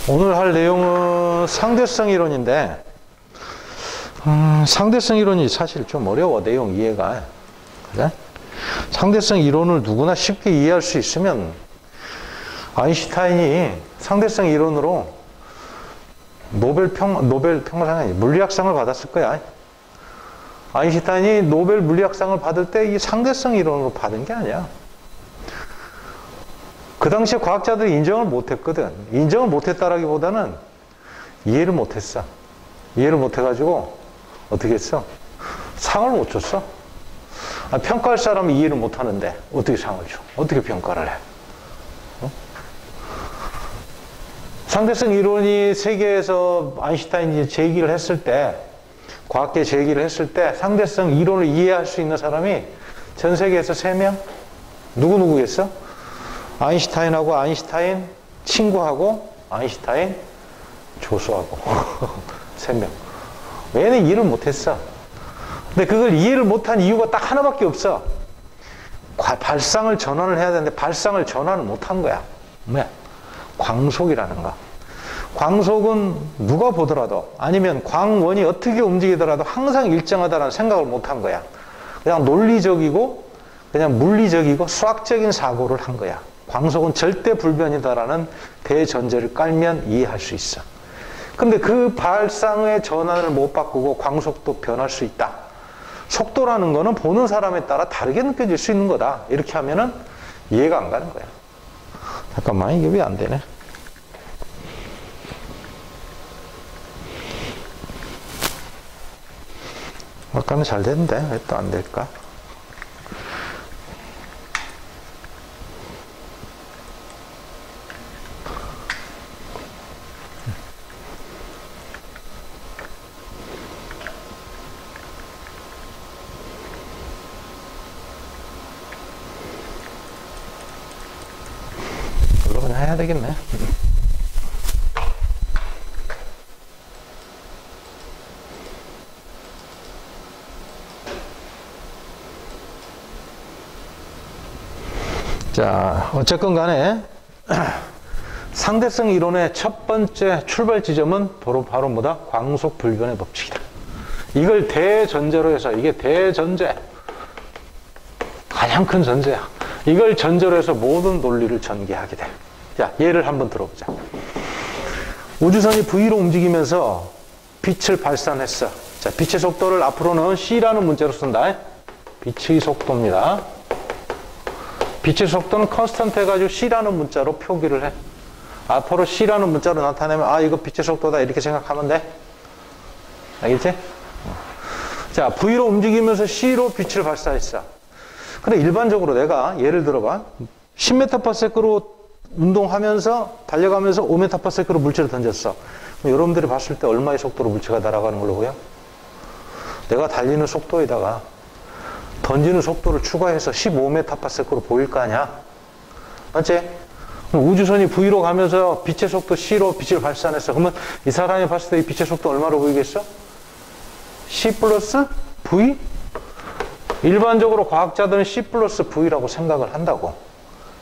오늘 할 내용은 상대성 이론인데 상대성 이론이 사실 좀 어려워. 내용 이해가. 그래? 상대성 이론을 누구나 쉽게 이해할 수 있으면 아인슈타인이 상대성 이론으로 노벨 평화상이 아니 물리학상을 받았을 거야. 아인슈타인이 노벨 물리학상을 받을 때 이 상대성 이론으로 받은 게 아니야. 그 당시에 과학자들이 인정을 못했거든. 인정을 못했다라기보다는 이해를 못했어. 이해를 못해가지고 어떻게 했어? 상을 못 줬어. 평가할 사람이 이해를 못하는데 어떻게 상을 줘? 어떻게 평가를 해? 어? 상대성 이론이 세계에서 아인슈타인이 제기를 했을 때, 과학계 제기를 했을 때 상대성 이론을 이해할 수 있는 사람이 전 세계에서 3명? 누구겠어? 아인슈타인하고 아인슈타인 친구하고 아인슈타인 조수하고 3명. 얘는 이해를 못했어. 근데 그걸 이해를 못한 이유가 딱 하나밖에 없어. 발상을 전환을 해야 되는데 발상을 전환을 못한 거야. 뭐야? 광속이라는 거. 광속은 누가 보더라도 아니면 광원이 어떻게 움직이더라도 항상 일정하다는 생각을 못한 거야. 그냥 논리적이고 그냥 물리적이고 수학적인 사고를 한 거야. 광속은 절대 불변이다라는 대전제를 깔면 이해할 수 있어. 근데 그 발상의 전환을 못 바꾸고 광속도 변할 수 있다. 속도라는 거는 보는 사람에 따라 다르게 느껴질 수 있는 거다. 이렇게 하면은 이해가 안 가는 거야. 잠깐만, 이게 왜 안 되네? 아까는 잘 됐는데 왜 또 안 될까? 이걸로 그냥 해야 되겠네. 자, 어쨌건 간에 상대성 이론의 첫 번째 출발 지점은 바로 뭐다? 광속 불변의 법칙이다. 이걸 대전제로 해서, 이게 대전제, 가장 큰 전제야. 이걸 전제로 해서 모든 논리를 전개하게 돼. 자, 예를 한번 들어보자. 우주선이 V로 움직이면서 빛을 발산했어. 자, 빛의 속도를 앞으로는 C라는 문자로 쓴다. 빛의 속도입니다. 빛의 속도는 컨스턴트 해가지고 C라는 문자로 표기를 해. 앞으로 C라는 문자로 나타내면 이거 빛의 속도다 이렇게 생각하면 돼. 알겠지? 자, V로 움직이면서 C로 빛을 발사했어. 근데 일반적으로 내가 예를 들어봐. 10m/s로 운동하면서 달려가면서 5m/s로 물체를 던졌어. 그럼 여러분들이 봤을 때 얼마의 속도로 물체가 날아가는 걸로 보여? 내가 달리는 속도에다가 던지는 속도를 추가해서 15m/s로 보일 거 아니야? 맞지? 그럼 우주선이 V로 가면서 빛의 속도 C로 빛을 발산했어. 그러면 이 사람이 봤을 때 이 빛의 속도 얼마로 보이겠어? C 플러스 V? 일반적으로 과학자들은 C 플러스 V라고 생각을 한다고.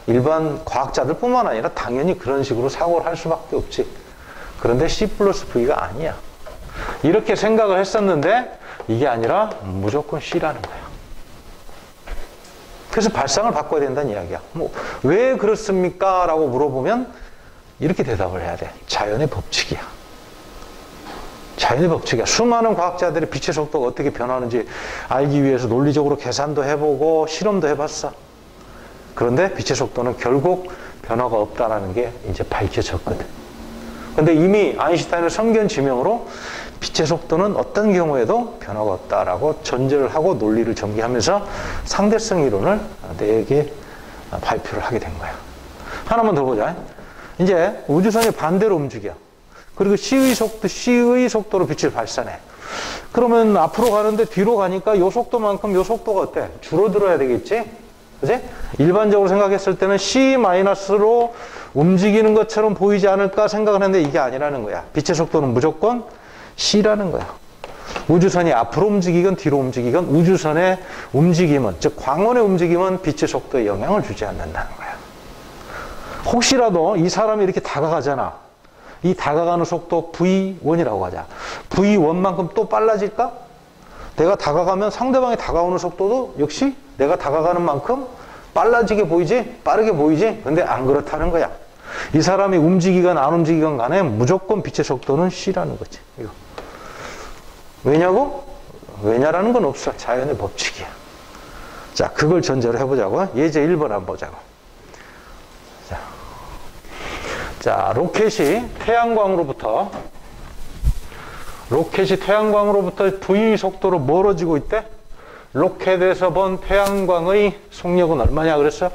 일반 과학자들 뿐만 아니라 당연히 그런 식으로 사고를 할 수밖에 없지. 그런데 C 플러스 V가 아니야. 이렇게 생각을 했었는데 이게 아니라 무조건 C라는 거야. 그래서 발상을 바꿔야 된다는 이야기야. 왜 그렇습니까? 라고 물어보면 이렇게 대답을 해야 돼. 자연의 법칙이야. 자연의 법칙이야. 수많은 과학자들이 빛의 속도가 어떻게 변하는지 알기 위해서 논리적으로 계산도 해보고 실험도 해봤어. 그런데 빛의 속도는 결국 변화가 없다는 게 이제 밝혀졌거든. 근데 이미 아인슈타인의 성견 지명으로 빛의 속도는 어떤 경우에도 변화가 없다라고 전제를 하고 논리를 전개하면서 상대성 이론을 4개 발표를 하게 된 거야. 하나만 더 보자. 이제 우주선이 반대로 움직여. 그리고 C의 속도로 빛을 발산해. 그러면 앞으로 가는데 뒤로 가니까 이 속도만큼 이 속도가 어때? 줄어들어야 되겠지? 그지? 일반적으로 생각했을 때는 C-로 움직이는 것처럼 보이지 않을까 생각을 했는데 이게 아니라는 거야. 빛의 속도는 무조건 C라는 거야. 우주선이 앞으로 움직이건 뒤로 움직이건 우주선의 움직임은, 즉 광원의 움직임은 빛의 속도에 영향을 주지 않는다는 거야. 혹시라도 이 사람이 이렇게 다가가잖아. 이 다가가는 속도 V1이라고 하자. V1만큼 또 빨라질까? 내가 다가가면 상대방이 다가오는 속도도 역시 내가 다가가는 만큼 빨라지게 보이지? 빠르게 보이지? 근데 안 그렇다는 거야. 이 사람이 움직이건 안 움직이건 간에 무조건 빛의 속도는 C라는 거지. 이거. 왜냐고? 왜냐라는 건 없어. 자연의 법칙이야. 자, 그걸 전제로 해보자고. 예제 1번 한번 보자고. 자, 로켓이 태양광으로부터 V 속도로 멀어지고 있대? 로켓에서 본 태양광의 속력은 얼마냐 그랬어?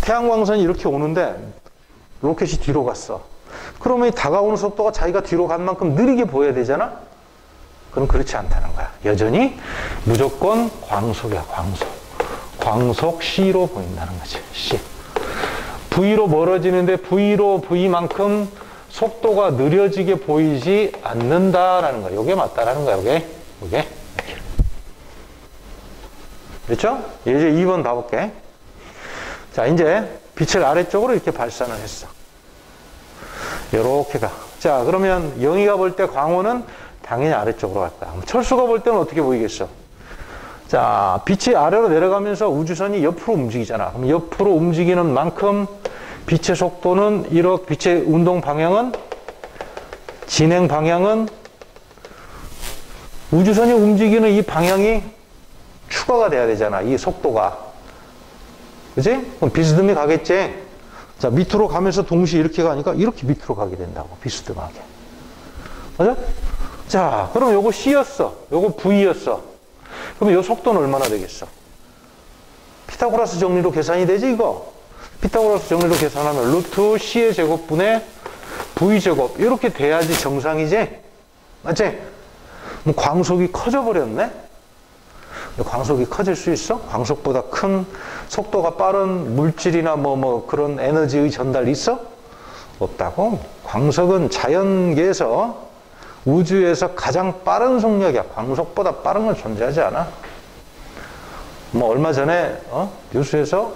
태양광선이 이렇게 오는데 로켓이 뒤로 갔어. 그러면 이 다가오는 속도가 자기가 뒤로 간 만큼 느리게 보여야 되잖아? 그럼 그렇지 않다는 거야. 여전히 무조건 광속이야, 광속. 광속 C로 보인다는 거지, C. V로 멀어지는데 V로 V만큼 속도가 느려지게 보이지 않는다라는 거야. 요게 맞다라는 거야, 요게. 이렇게. 그렇죠? 예제 2번 봐볼게. 자, 이제 빛을 아래쪽으로 이렇게 발산을 했어. 요렇게 가. 자, 그러면 영희가 볼 때 광원은 당연히 아래쪽으로 갈 거야. 철수가 볼 때는 어떻게 보이겠어? 자, 빛이 아래로 내려가면서 우주선이 옆으로 움직이잖아. 그럼 옆으로 움직이는 만큼 빛의 속도는 이렇게, 빛의 운동 방향은, 진행 방향은 우주선이 움직이는 이 방향이 추가가 돼야 되잖아. 이 속도가. 그치? 그럼 비스듬히 가겠지? 자, 밑으로 가면서 동시에 이렇게 가니까 이렇게 밑으로 가게 된다고. 비스듬하게. 맞아? 자, 그럼 요거 C였어. 요거 V였어. 그럼 요 속도는 얼마나 되겠어? 피타고라스 정리로 계산이 되지, 이거? 피타고라스 정리로 계산하면 루트 C의 제곱분의 V제곱. 이렇게 돼야지 정상이지? 맞지? 뭐 광속이 커져버렸네? 광속이 커질 수 있어? 광속보다 큰 속도가 빠른 물질이나 뭐 그런 에너지의 전달 있어? 없다고? 광속은 자연계에서 우주에서 가장 빠른 속력이야. 광속보다 빠른 건 존재하지 않아. 뭐 얼마 전에 뉴스에서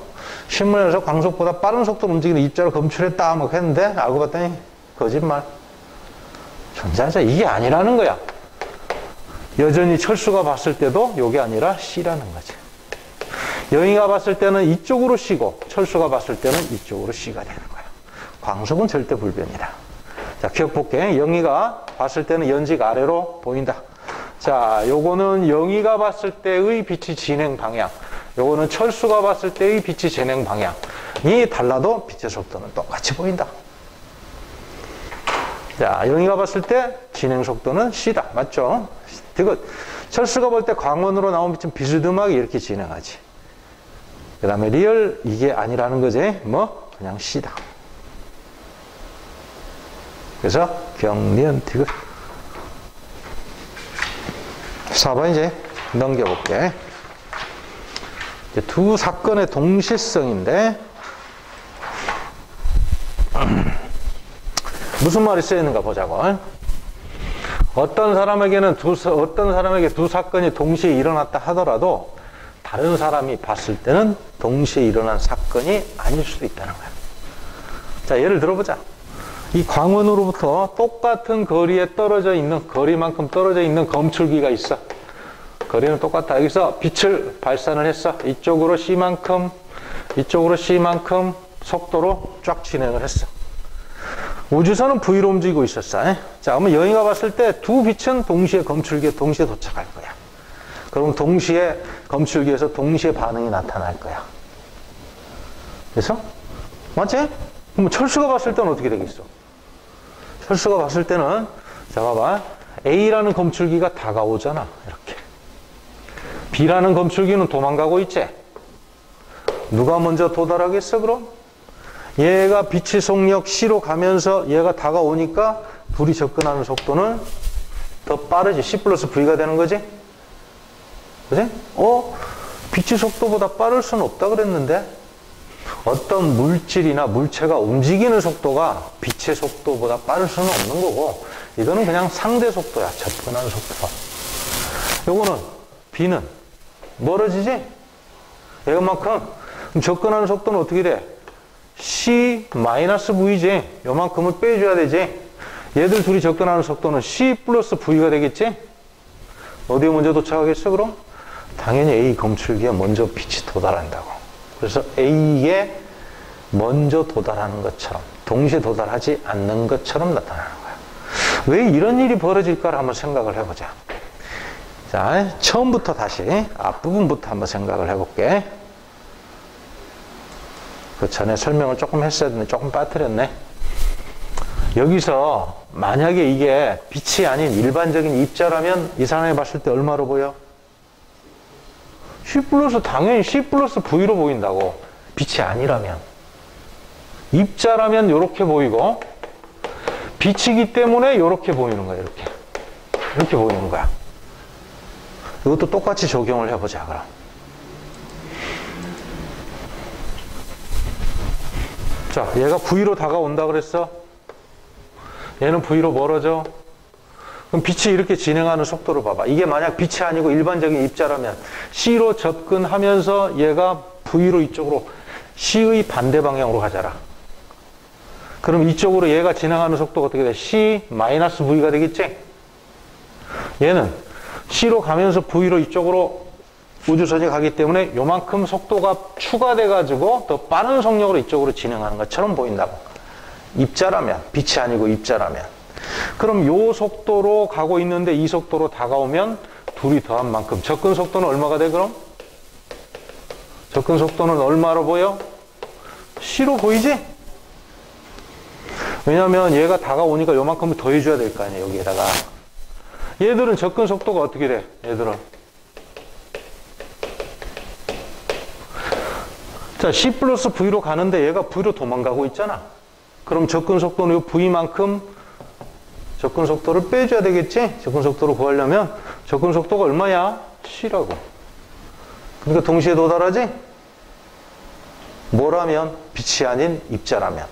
신문에서 광속보다 빠른 속도로 움직이는 입자를 검출했다 막 했는데 알고 봤더니 거짓말. 존재하지. 이게 아니라는 거야. 여전히 철수가 봤을 때도 이게 아니라 C라는 거지. 영희가 봤을 때는 이쪽으로 C고 철수가 봤을 때는 이쪽으로 C가 되는 거야. 광속은 절대 불변이다. 자, 기억 볼게. 영희가 봤을 때는 연직 아래로 보인다. 자, 요거는 영희가 봤을 때의 빛의 진행 방향. 요거는 철수가 봤을 때의 빛의 진행 방향이 달라도 빛의 속도는 똑같이 보인다. 자, 영희가 봤을 때 진행 속도는 C다. 맞죠? 이거 철수가 볼 때 광원으로 나온 빛은 비스듬하게 이렇게 진행하지. 그 다음에 리얼 이게 아니라는 거지. 뭐 그냥 C다. 그래서 경리은 디귿. 4번 이제 넘겨볼게. 이제 두 사건의 동시성인데 무슨 말이 쓰여있는가 보자고. 어떤 사람에게 두 사건이 동시에 일어났다 하더라도 다른 사람이 봤을 때는 동시에 일어난 사건이 아닐 수도 있다는 거야. 자, 예를 들어보자. 이 광원으로부터 똑같은 거리에 떨어져 있는, 거리만큼 떨어져 있는 검출기가 있어. 거리는 똑같아. 여기서 빛을 발산을 했어. 이쪽으로 C만큼, 이쪽으로 C만큼 속도로 쫙 진행을 했어. 우주선은 V로 움직이고 있었어. 자, 그러면 영희가 봤을 때 두 빛은 동시에 검출기에 동시에 도착할 거야. 그럼 동시에 검출기에서 동시에 반응이 나타날 거야. 그래서 맞지? 그럼 철수가 봤을 때는 어떻게 되겠어? 철수가 봤을 때는 자, 봐봐. A라는 검출기가 다가오잖아. 이렇게. B라는 검출기는 도망가고 있지? 누가 먼저 도달하겠어, 그럼? 얘가 빛의 속력 C로 가면서 얘가 다가오니까 둘이 접근하는 속도는 더 빠르지. C 플러스 V가 되는 거지? 그지? 빛의 속도보다 빠를 수는 없다 그랬는데 어떤 물질이나 물체가 움직이는 속도가 빛의 속도보다 빠를 수는 없는 거고 이거는 그냥 상대 속도야. 접근하는 속도. 요거는 B는 멀어지지? 이것만큼 접근하는 속도는 어떻게 돼? C-V지. 요만큼을 빼줘야 되지. 얘들 둘이 접근하는 속도는 C 플러스 V가 되겠지? 어디에 먼저 도착하겠어, 그럼? 당연히 A 검출기에 먼저 빛이 도달한다고. 그래서 A에 먼저 도달하는 것처럼, 동시에 도달하지 않는 것처럼 나타나는 거야. 왜 이런 일이 벌어질까를 한번 생각을 해보자. 자, 처음부터 다시 앞부분부터 한번 생각을 해볼게. 그 전에 설명을 조금 했어야 되는데 조금 빠뜨렸네. 여기서 만약에 이게 빛이 아닌 일반적인 입자라면 이 사람이 봤을 때 얼마로 보여? C 플러스, 당연히 C 플러스 V로 보인다고. 빛이 아니라면. 입자라면 이렇게 보이고, 빛이기 때문에 이렇게 보이는 거야, 이렇게. 이렇게 보이는 거야. 이것도 똑같이 적용을 해보자, 그럼. 자, 얘가 V로 다가온다 그랬어? 얘는 V로 멀어져? 그럼 빛이 이렇게 진행하는 속도를 봐봐. 이게 만약 빛이 아니고 일반적인 입자라면 C로 접근하면서 얘가 V로 이쪽으로 C의 반대 방향으로 가잖아. 그럼 이쪽으로 얘가 진행하는 속도가 어떻게 돼? C-V가 되겠지? 얘는 C로 가면서 V로 이쪽으로 우주선이 가기 때문에 요만큼 속도가 추가돼가지고 더 빠른 속력으로 이쪽으로 진행하는 것처럼 보인다고. 입자라면, 빛이 아니고 입자라면. 그럼 요 속도로 가고 있는데 이 속도로 다가오면 둘이 더한 만큼 접근 속도는 얼마가 돼, 그럼? 접근 속도는 얼마로 보여? C로 보이지? 왜냐면 얘가 다가오니까 요만큼을 더해줘야 될 거 아니야, 여기에다가. 얘들은 접근 속도가 어떻게 돼? 얘들은. 자, C 플러스 V로 가는데 얘가 V로 도망가고 있잖아. 그럼 접근 속도는 이 V만큼 접근 속도를 빼줘야 되겠지? 접근 속도를 구하려면 접근 속도가 얼마야? C라고. 그러니까 동시에 도달하지? 뭐라면? 빛이 아닌 입자라면.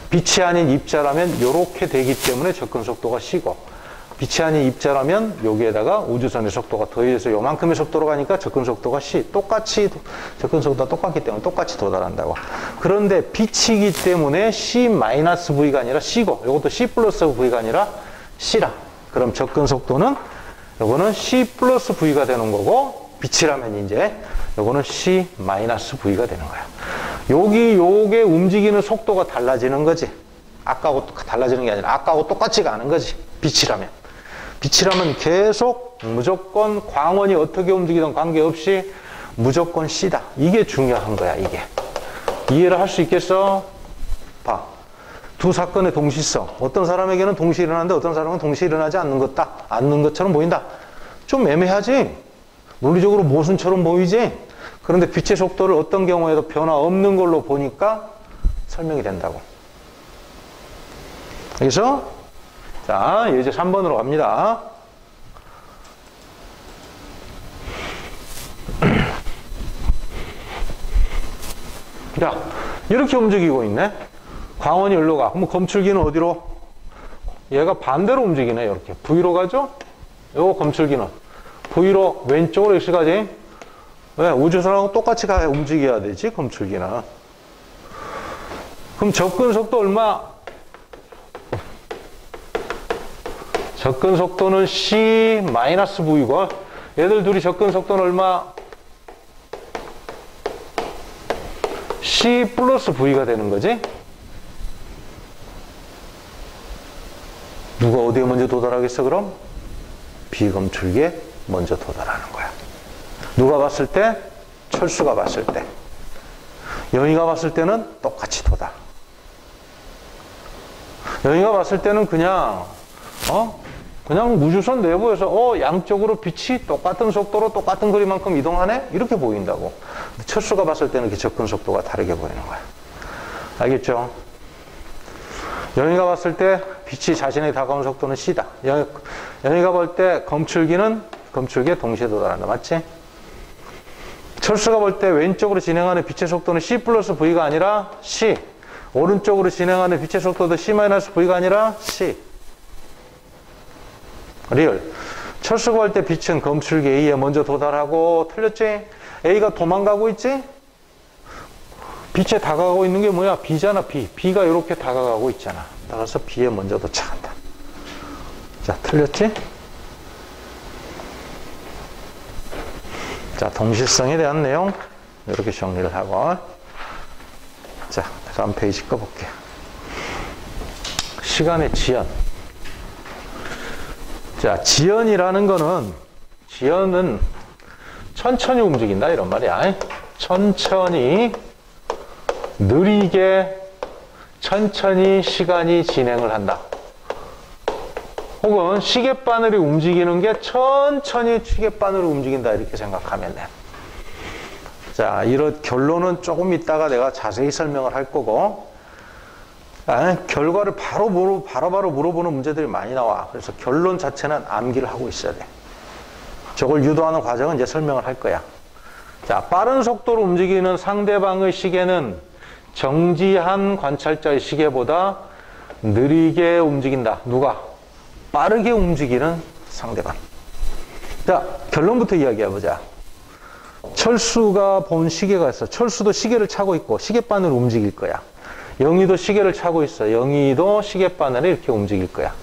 빛이 아닌 입자라면 이렇게 되기 때문에 접근 속도가 C고, 빛이 아닌 입자라면 여기에다가 우주선의 속도가 더해져서 요만큼의 속도로 가니까 접근 속도가 C. 똑같이 접근 속도가 똑같기 때문에 똑같이 도달한다고. 그런데 빛이기 때문에 C-V가 아니라 C고, 이것도 C 플러스 V가 아니라 C라. 그럼 접근 속도는 요거는 C 플러스 V가 되는 거고, 빛이라면 이제 요거는 C-V가 되는 거야. 요게 움직이는 속도가 달라지는 거지. 아까하고 달라지는 게 아니라 아까하고 똑같이 가는 거지. 빛이라면. 빛이라면 계속 무조건 광원이 어떻게 움직이든 관계없이 무조건 C다. 이게 중요한 거야, 이게. 이해를 할 수 있겠어? 봐. 두 사건의 동시성. 어떤 사람에게는 동시에 일어나는데 어떤 사람은 동시에 일어나지 않는 것처럼 보인다. 좀 애매하지? 논리적으로 모순처럼 보이지? 그런데 빛의 속도를 어떤 경우에도 변화 없는 걸로 보니까 설명이 된다고. 그래서 자, 이제 3번으로 갑니다. 자, 이렇게 움직이고 있네. 광원이 여기로 가. 그럼 검출기는 어디로? 얘가 반대로 움직이네. 이렇게 V로 가죠? 요거 검출기는 V로 왼쪽으로 이렇게 가지? 왜? 우주선하고 똑같이 움직여야 되지, 검출기는. 그럼 접근 속도 얼마? 접근 속도는 C-V고, 얘들 둘이 접근 속도는 얼마? C 플러스 V가 되는 거지? 누가 어디에 먼저 도달하겠어, 그럼? 비검출기에 먼저 도달하는 거야. 누가 봤을 때? 철수가 봤을 때. 영희가 봤을 때는 똑같이 도달. 영희가 봤을 때는 그냥 우주선 내부에서 양쪽으로 빛이 똑같은 속도로 똑같은 거리만큼 이동하네? 이렇게 보인다고. 근데 철수가 봤을 때는 그 접근 속도가 다르게 보이는 거야. 알겠죠? 영희가 봤을 때 빛이 자신에게 다가온 속도는 C다. 영희가 볼 때 검출기에 동시에 도달한다. 맞지? 철수가 볼 때 왼쪽으로 진행하는 빛의 속도는 C 플러스 V가 아니라 C. 오른쪽으로 진행하는 빛의 속도도 C-V가 아니라 C. 리얼. 철수가 볼 때 빛은 검출기 A에 먼저 도달하고, 틀렸지? A가 도망가고 있지? 빛에 다가가고 있는 게 뭐야? B잖아, B. B가 이렇게 다가가고 있잖아. 따라서 B에 먼저 도착한다. 자, 틀렸지? 자, 동시성에 대한 내용 이렇게 정리를 하고, 자, 다음 페이지 꺼볼게요. 시간의 지연. 자, 지연은 천천히 움직인다 이런 말이야. 천천히, 느리게, 천천히 시간이 진행을 한다. 혹은 시계바늘이 움직이는 게 천천히 시계바늘이 움직인다 이렇게 생각하면 돼. 자, 이런 결론은 조금 이따가 내가 자세히 설명을 할 거고, 결과를 바로바로 물어보는 문제들이 많이 나와. 그래서 결론 자체는 암기를 하고 있어야 돼. 저걸 유도하는 과정은 이제 설명을 할 거야. 자, 빠른 속도로 움직이는 상대방의 시계는 정지한 관찰자의 시계보다 느리게 움직인다. 누가? 빠르게 움직이는 상대방. 자, 결론부터 이야기해보자. 철수가 본 시계가 있어. 철수도 시계를 차고 있고 시계바늘을 움직일 거야. 영희도 시계를 차고 있어. 영희도 시계바늘을 이렇게 움직일 거야.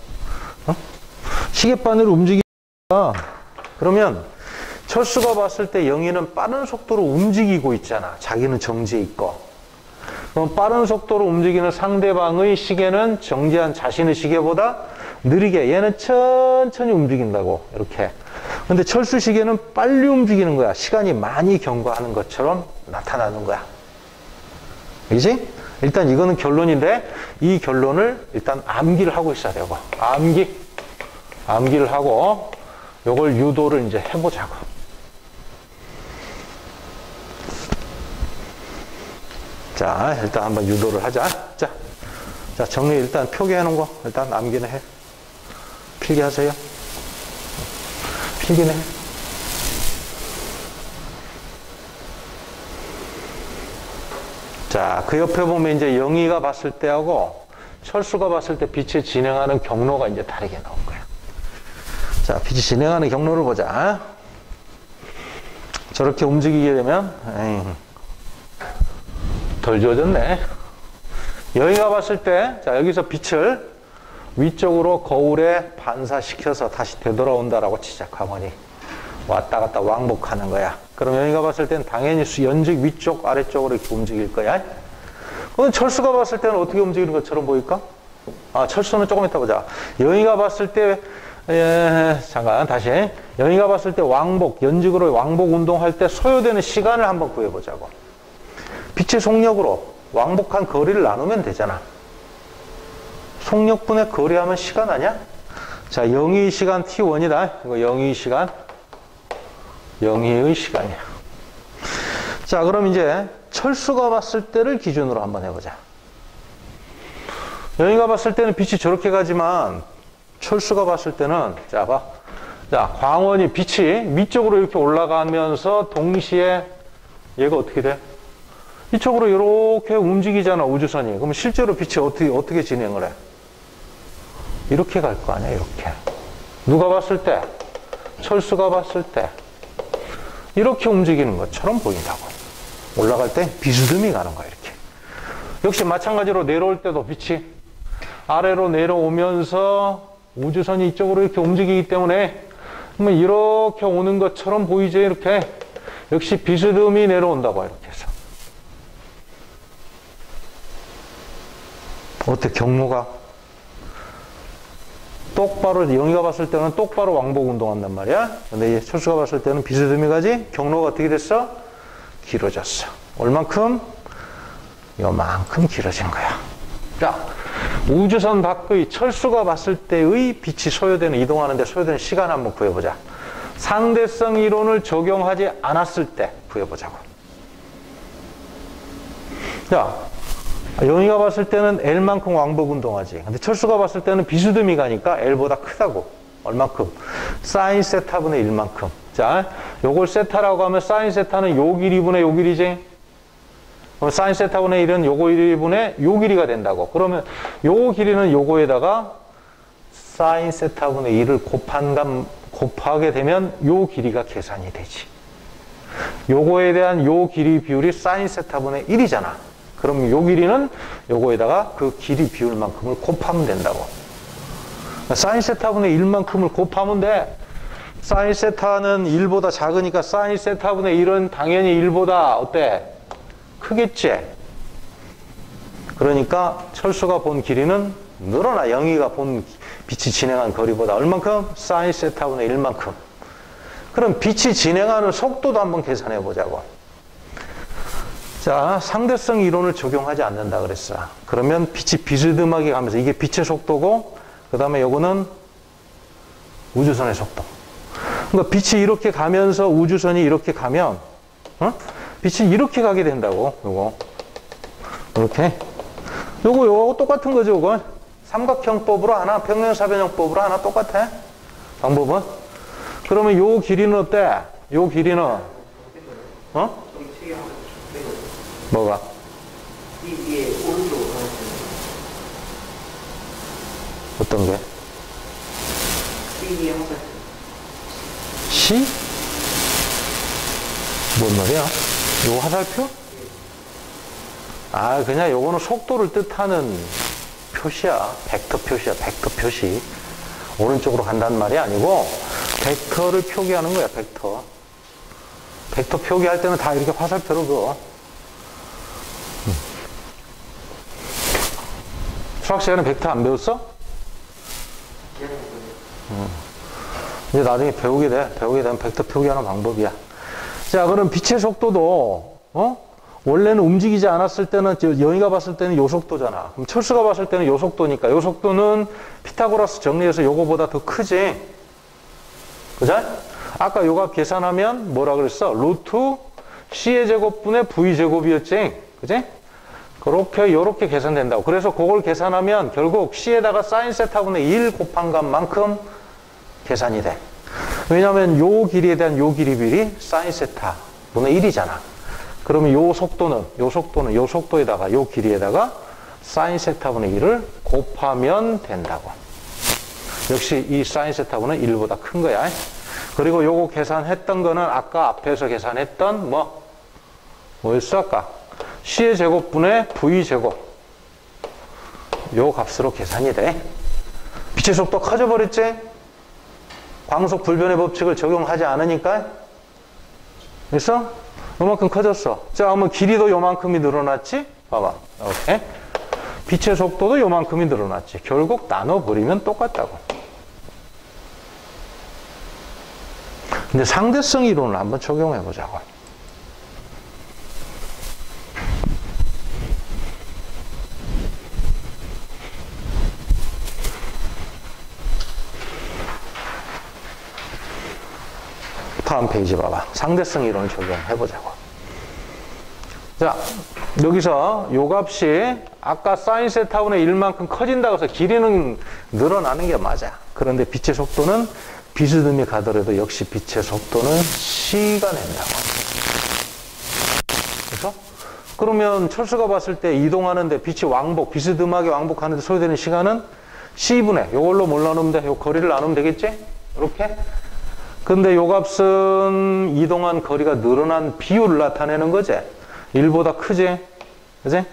시계바늘을 움직이니까 그러면 철수가 봤을 때 영희는 빠른 속도로 움직이고 있잖아. 자기는 정지해 있고. 그럼 빠른 속도로 움직이는 상대방의 시계는 정지한 자신의 시계보다 느리게, 얘는 천천히 움직인다고 이렇게. 근데 철수 시계는 빨리 움직이는 거야. 시간이 많이 경과하는 것처럼 나타나는 거야. 그지? 일단 이거는 결론인데 이 결론을 일단 암기를 하고 있어야 되고, 암기를 하고 요걸 유도를 이제 해보자고. 자, 일단 한번 유도를 하자. 자, 정리 일단 표기해 놓은 거 일단 암기는 해. 필기하세요. 필기는 해. 자, 그 옆에 보면 이제 영희가 봤을 때하고 철수가 봤을 때 빛이 진행하는 경로가 이제 다르게 나온 거야. 자, 빛이 진행하는 경로를 보자. 저렇게 움직이게 되면, 덜 지워졌네. 영희가 봤을 때, 자, 여기서 빛을 위쪽으로 거울에 반사시켜서 다시 되돌아온다라고 치자. 광원이 왔다 갔다 왕복하는 거야. 그럼 영희가 봤을 때는 당연히 연직 위쪽 아래쪽으로 이렇게 움직일 거야. 그럼 철수가 봤을 때는 어떻게 움직이는 것처럼 보일까? 철수는 조금 이따 보자. 영희가 봤을 때 잠깐 다시. 영희가 봤을 때 연직으로 왕복 운동할 때 소요되는 시간을 한번 구해보자고. 빛의 속력으로 왕복한 거리를 나누면 되잖아. 속력분의 거리하면 시간 아니야? 자, 영희의 시간 T1이다. 이거 영희의 시간. 영희의 시간이야. 자, 그럼 이제 철수가 봤을 때를 기준으로 한번 해보자. 영희가 봤을 때는 빛이 저렇게 가지만 철수가 봤을 때는 자, 봐. 자, 광원이 빛이 위쪽으로 이렇게 올라가면서 동시에 얘가 어떻게 돼? 이쪽으로 이렇게 움직이잖아, 우주선이. 그럼 실제로 빛이 어떻게 진행을 해? 이렇게 갈 거 아니야, 이렇게. 누가 봤을 때? 철수가 봤을 때. 이렇게 움직이는 것처럼 보인다고. 올라갈 때 비스듬히 가는 거야, 이렇게. 역시 마찬가지로 내려올 때도 빛이 아래로 내려오면서 우주선이 이쪽으로 이렇게 움직이기 때문에 이렇게 오는 것처럼 보이죠, 이렇게. 역시 비스듬히 내려온다고, 이렇게 해서. 어때, 경로가? 똑바로, 영희가 봤을 때는 똑바로 왕복 운동한단 말이야. 근데 철수가 봤을 때는 비스듬히 가지? 경로가 어떻게 됐어? 길어졌어. 얼만큼? 요만큼 길어진 거야. 자, 우주선 밖의 철수가 봤을 때의 빛이 소요되는, 이동하는데 소요되는 시간 한번 구해보자. 상대성 이론을 적용하지 않았을 때 구해보자고. 자, 영희가 봤을 때는 L만큼 왕복 운동하지. 근데 철수가 봤을 때는 비스듬히 가니까 L보다 크다고. 얼만큼? 사인 세타분의 1만큼. 자, 요걸 세타라고 하면 사인 세타는 요 길이분의 요 길이지. 그럼 사인 세타분의 1은 요거 1분의 요 길이가 된다고. 그러면 요 길이는 요거에다가 사인 세타분의 1을 곱하게 되면 요 길이가 계산이 되지. 요거에 대한 요 길이 비율이 사인 세타분의 1이잖아. 그럼 요 길이는 요거에다가 그 길이 비율만큼을 곱하면 된다고. 사인 세타분의 1만큼을 곱하면 돼. 사인 세타는 1보다 작으니까 사인 세타분의 1은 당연히 1보다 어때? 크겠지? 그러니까 철수가 본 길이는 늘어나. 영희가 본 빛이 진행한 거리보다 얼만큼? 사인 세타분의 1만큼. 그럼 빛이 진행하는 속도도 한번 계산해 보자고. 자, 상대성 이론을 적용하지 않는다 그랬어. 그러면 빛이 비스듬하게 가면서 이게 빛의 속도고 그 다음에 요거는 우주선의 속도. 그러니까 빛이 이렇게 가면서 우주선이 이렇게 가면 빛이 이렇게 가게 된다고. 요거 이렇게 요거 똑같은 거죠. 요거 삼각형법으로 하나 평면사변형법으로 하나 똑같아 방법은. 그러면 요 길이는 어때? 요 길이는 뭐가? 이게 오른쪽으로 가는 어떤 게? 이게 항상 시? 뭔 말이야? 요 화살표? 아, 그냥 요거는 속도를 뜻하는 표시야. 벡터 표시야. 벡터 표시. 오른쪽으로 간다는 말이 아니고 벡터를 표기하는 거야. 벡터. 벡터 표기할 때는 다 이렇게 화살표로 그어. 수학 시간에 벡터 안 배웠어? 이제 나중에 배우게 돼. 배우게 되면 벡터 표기하는 방법이야. 자, 그럼 빛의 속도도, 원래는 움직이지 않았을 때는, 영희가 봤을 때는 요 속도잖아. 그럼 철수가 봤을 때는 요 속도니까, 요 속도는 피타고라스 정리해서 요거보다 더 크지? 그죠? 아까 요 값 계산하면 뭐라 그랬어? 루트 C의 제곱분의 V 제곱이었지? 그지? 요렇게 계산된다고. 그래서 그걸 계산하면 결국 C에다가 사인 세타분의 1 곱한 값만큼 계산이 돼. 왜냐면 요 길이에 대한 요 길이 비율이 사인 세타분의 1이잖아. 그러면 요 속도에다가 요 길이에다가 사인 세타분의 1을 곱하면 된다고. 역시 이 사인 세타분은 1보다 큰 거야. 그리고 요거 계산했던 거는 아까 앞에서 계산했던 뭐였어 아까? C의 제곱분의 V 제곱. 요 값으로 계산이 돼. 빛의 속도 커져버렸지? 광속 불변의 법칙을 적용하지 않으니까. 됐어? 요만큼 커졌어. 자, 그러면 길이도 요만큼이 늘어났지? 봐봐. 오케이. 빛의 속도도 요만큼이 늘어났지. 결국 나눠버리면 똑같다고. 근데 상대성 이론을 한번 적용해 보자고. 다음 페이지 봐봐. 상대성 이론을 적용해 보자고. 자, 여기서 요 값이 아까 사인 세타분의 1만큼 커진다고 해서 길이는 늘어나는 게 맞아. 그런데 빛의 속도는 비스듬히 가더라도 역시 빛의 속도는 C가 낸다고. 그래서 그러면 철수가 봤을 때 이동하는데 빛이 비스듬하게 왕복하는데 소요되는 시간은 C분의 요걸로 뭘 나누면 돼? 요 거리를 나누면 되겠지? 이렇게. 근데 요 값은 이동한 거리가 늘어난 비율을 나타내는 거지. 1보다 크지? 그지?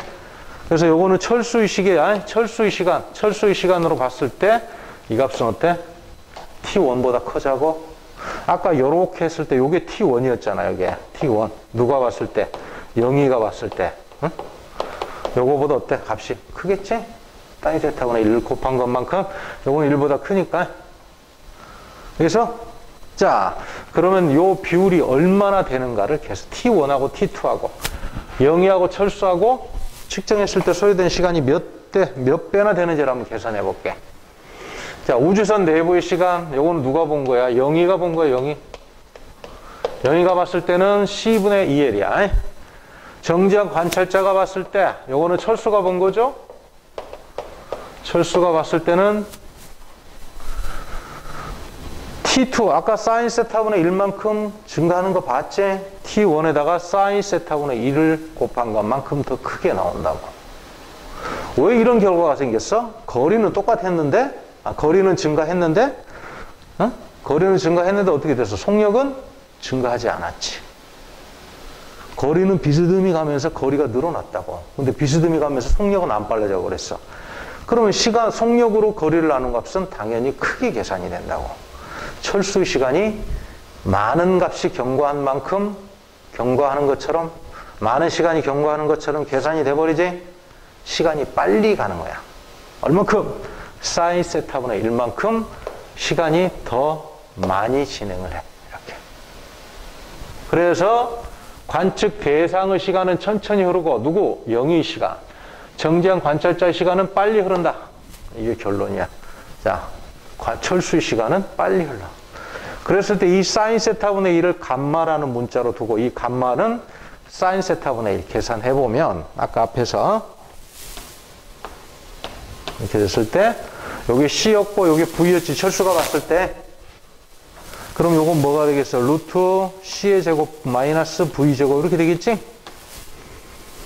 그래서 요거는 철수의 시간으로 봤을 때 이 값은 어때? T1보다 커자고. 아까 요렇게 했을 때 요게 T1이었잖아, 요게. T1. 누가 봤을 때? 영희가 봤을 때. 응? 요거보다 어때? 값이 크겠지? 사인 세타분의 1 곱한 것만큼 요거는 1보다 크니까. 그래서 자, 그러면 요 비율이 얼마나 되는가를 계속 T1하고 T2하고 영희하고 철수하고 측정했을 때 소요된 시간이 몇 배나 되는지를 한번 계산해 볼게. 자, 우주선 내부의 시간, 요거는 누가 본 거야? 영희가 본 거야, 영희. 영희가 봤을 때는 C분의 2L이야. 정지한 관찰자가 봤을 때, 요거는 철수가 본 거죠? 철수가 봤을 때는 T2, 아까 사인 세타분의 1만큼 증가하는 거 봤지? T1에다가 사인 세타분의 1을 곱한 것만큼 더 크게 나온다고. 왜 이런 결과가 생겼어? 거리는 똑같았는데, 거리는 증가했는데, 거리는 증가했는데 어떻게 됐어? 속력은 증가하지 않았지. 거리는 비스듬히 가면서 거리가 늘어났다고. 근데 비스듬히 가면서 속력은 안 빨라져 그랬어. 그러면 시간, 속력으로 거리를 나눈 값은 당연히 크게 계산이 된다고. 철수 시간이 많은 값이 경과한 만큼 경과하는 것처럼, 많은 시간이 경과하는 것처럼 계산이 돼버리지? 시간이 빨리 가는 거야. 얼만큼? 사인 세타분의 1만큼 시간이 더 많이 진행을 해. 이렇게. 그래서 관측 대상의 시간은 천천히 흐르고 누구? 영의 시간. 정지한 관찰자의 시간은 빨리 흐른다. 이게 결론이야. 자, 철수의 시간은 빨리 흘러. 그랬을 때 이 사인 세타분의 1을 감마라는 문자로 두고 이 감마는 사인 세타분의 1 계산해보면 아까 앞에서 이렇게 됐을 때 여기 C였고 여기 V였지. 철수가 봤을 때 그럼 요건 뭐가 되겠어? 루트 C의 제곱 마이너스 V제곱 이렇게 되겠지?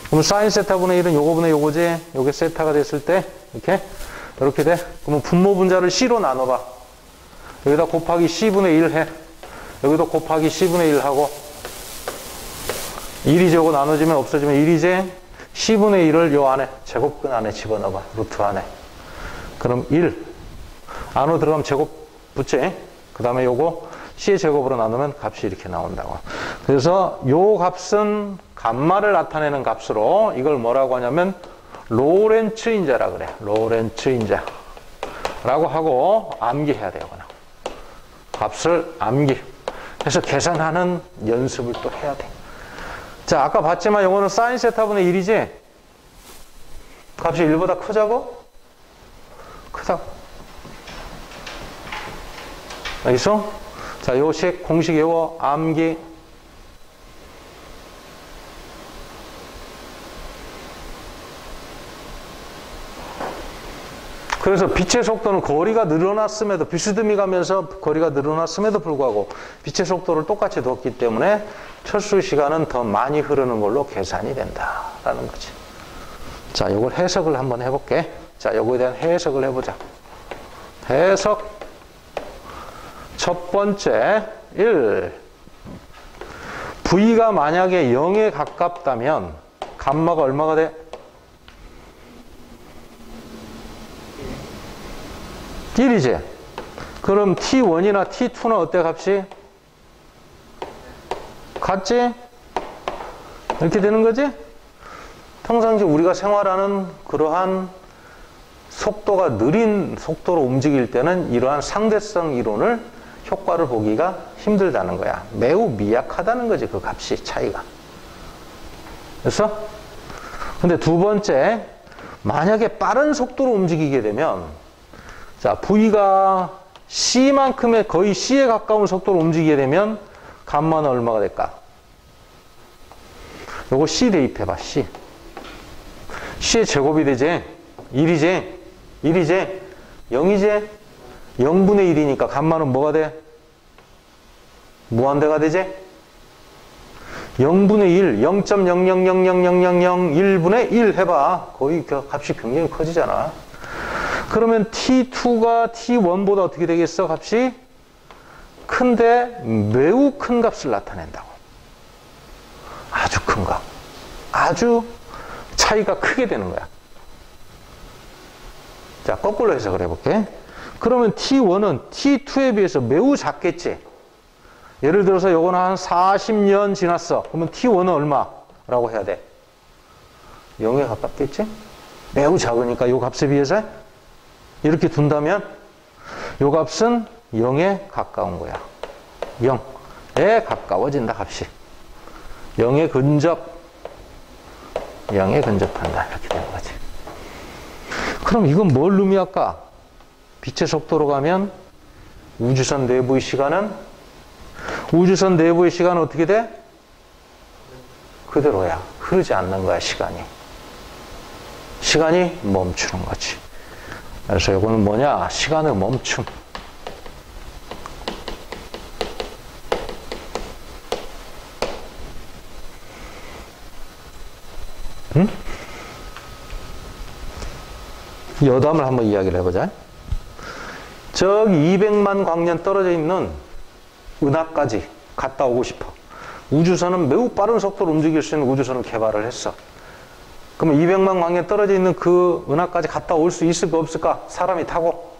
그럼 사인 세타분의 1은 요거분의 요거지? 요게 세타가 됐을 때 이렇게 돼? 그러면 분모 분자를 C로 나눠봐. 여기다 곱하기 C분의 1 해. 여기도 곱하기 C분의 1 하고 1이 저거 나눠지면 없어지면 1이지? C분의 1을 요 안에 제곱근 안에 집어넣어봐. 루트 안에. 그럼 1 안으로 들어가면 제곱 붙지? 그 다음에 요거 C의 제곱으로 나누면 값이 이렇게 나온다고. 그래서 요 값은 감마를 나타내는 값으로 이걸 뭐라고 하냐면 로렌츠 인자라 그래. 로렌츠 인자라고 하고 암기해야 돼요. 그냥. 값을 암기. 그래서 계산하는 연습을 또 해야 돼. 자, 아까 봤지만 요거는 사인 세타분의 1이지? 값이 1보다 크자고? 크다고. 알겠어? 자, 요식 공식 외워 암기. 그래서 빛의 속도는 거리가 늘어났음에도 비스듬히 가면서 거리가 늘어났음에도 불구하고 빛의 속도를 똑같이 뒀기 때문에 철수 시간은 더 많이 흐르는 걸로 계산이 된다라는 거지. 자, 이걸 해석을 한번 해볼게. 자, 요거에 대한 해석을 해보자. 해석. 첫 번째 1. V가 만약에 0에 가깝다면 감마가 얼마가 돼? 1이지. 그럼 T1이나 T2는 어때 값이? 같지? 이렇게 되는 거지? 평상시 우리가 생활하는 그러한 속도가 느린 속도로 움직일 때는 이러한 상대성 이론을 효과를 보기가 힘들다는 거야. 매우 미약하다는 거지, 그 값이 차이가. 됐어? 근데 두 번째, 만약에 빠른 속도로 움직이게 되면 자, V가 C만큼의 거의 C에 가까운 속도로 움직이게 되면 감마는 얼마가 될까? 요거 C 대입해봐, C. C의 제곱이 되지? 1이지? 1이지? 0이지? 0분의 1이니까 감마는 뭐가 돼? 무한대가 되지? 0분의 1, 0.00000001분의 1 해봐. 거의 그 값이 굉장히 커지잖아. 그러면 T2가 T1보다 어떻게 되겠어? 값이 큰데 매우 큰 값을 나타낸다고. 아주 큰 값. 아주 차이가 크게 되는 거야. 자, 거꾸로 해석을 해볼게. 그러면 T1은 T2에 비해서 매우 작겠지? 예를 들어서 요거는 한 40년 지났어. 그러면 T1은 얼마라고 해야 돼? 0에 가깝겠지? 매우 작으니까 요 값에 비해서 이렇게 둔다면 요 값은 0에 가까운 거야. 0에 가까워진다, 값이. 0에 근접한다. 이렇게 되는 거지. 그럼 이건 뭘 의미할까? 빛의 속도로 가면 우주선 내부의 시간은 어떻게 돼? 그대로야. 흐르지 않는 거야, 시간이. 시간이 멈추는 거지. 그래서 이거는 뭐냐? 시간의 멈춤. 응? 여담을 한번 이야기를 해보자. 저기 200만 광년 떨어져 있는 은하까지 갔다 오고 싶어. 우주선은 매우 빠른 속도로 움직일 수 있는 우주선을 개발을 했어. 그러면 200만 광년 떨어져 있는 그 은하까지 갔다 올 수 있을까 없을까? 사람이 타고.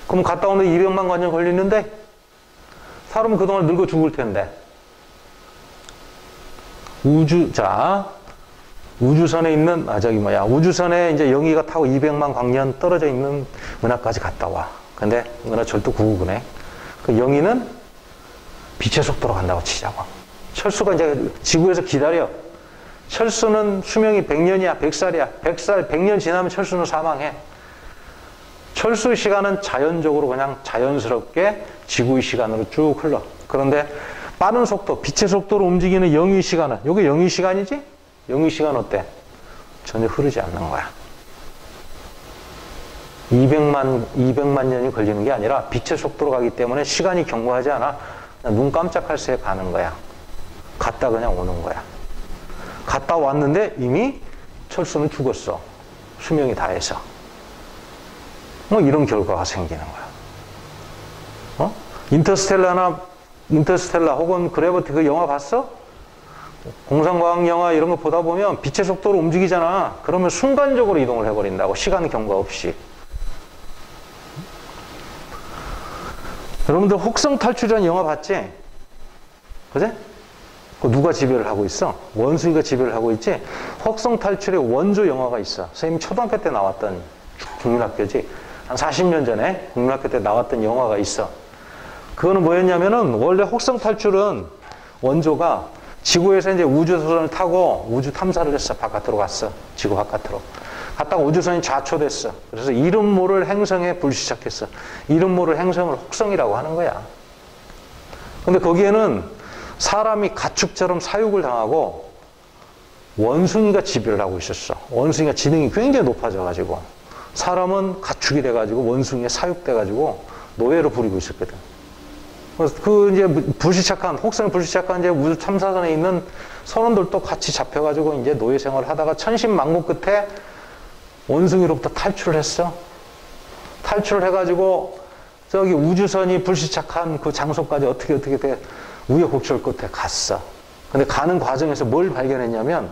그럼 갔다 오는데 200만 광년 걸리는데 사람은 그동안 늙어 죽을 텐데. 우주선에 있는, 우주선에 이제 영희가 타고 200만 광년 떨어져 있는 은하까지 갔다 와. 근데 은하철도 999네. 그 영희는 빛의 속도로 간다고 치자고. 철수가 이제 지구에서 기다려. 철수는 수명이 100년이야, 100살이야. 100년 지나면 철수는 사망해. 철수 시간은 자연적으로 그냥 자연스럽게 지구의 시간으로 쭉 흘러. 그런데 빠른 속도, 빛의 속도로 움직이는 영위 시간은, 이게 영위 시간이지? 영위 시간 어때? 전혀 흐르지 않는 거야. 200만 년이 걸리는 게 아니라 빛의 속도로 가기 때문에 시간이 경과하지 않아. 그냥 눈 깜짝할 새에 가는 거야. 갔다 그냥 오는 거야. 갔다 왔는데 이미 철수는 죽었어. 수명이 다해서. 뭐 이런 결과가 생기는 거야. 인터스텔라 혹은 그래비티 그 영화 봤어? 공상과학 영화 이런 거 보다 보면 빛의 속도로 움직이잖아. 그러면 순간적으로 이동을 해버린다고. 시간 경과 없이. 여러분들 혹성 탈출이라는 영화 봤지? 그제? 그 누가 지배를 하고 있어? 원숭이가 지배를 하고 있지? 혹성 탈출의 원조 영화가 있어. 선생님 초등학교 때 나왔던 국민학교지. 한 40년 전에 국민학교 때 나왔던 영화가 있어. 그거는 뭐였냐면은 원래 혹성 탈출은 원조가 지구에서 이제 우주선을 타고 우주 탐사를 했어. 바깥으로 갔어. 지구 바깥으로. 갔다가 우주선이 좌초됐어. 그래서 이름 모를 행성에 불시착했어. 이름 모를 행성을 혹성이라고 하는 거야. 근데 거기에는 사람이 가축처럼 사육을 당하고 원숭이가 지배를 하고 있었어. 원숭이가 지능이 굉장히 높아져가지고 사람은 가축이 돼가지고 원숭이에 사육돼가지고 노예로 부리고 있었거든. 그래서 그 이제 혹성에 불시착한 이제 우주 탐사선에 있는 선원들도 같이 잡혀가지고 이제 노예 생활을 하다가 천신만고 끝에 원숭이로부터 탈출을 했어. 탈출을 해가지고 저기 우주선이 불시착한 그 장소까지 어떻게 돼 우여곡절 끝에 갔어. 근데 가는 과정에서 뭘 발견했냐면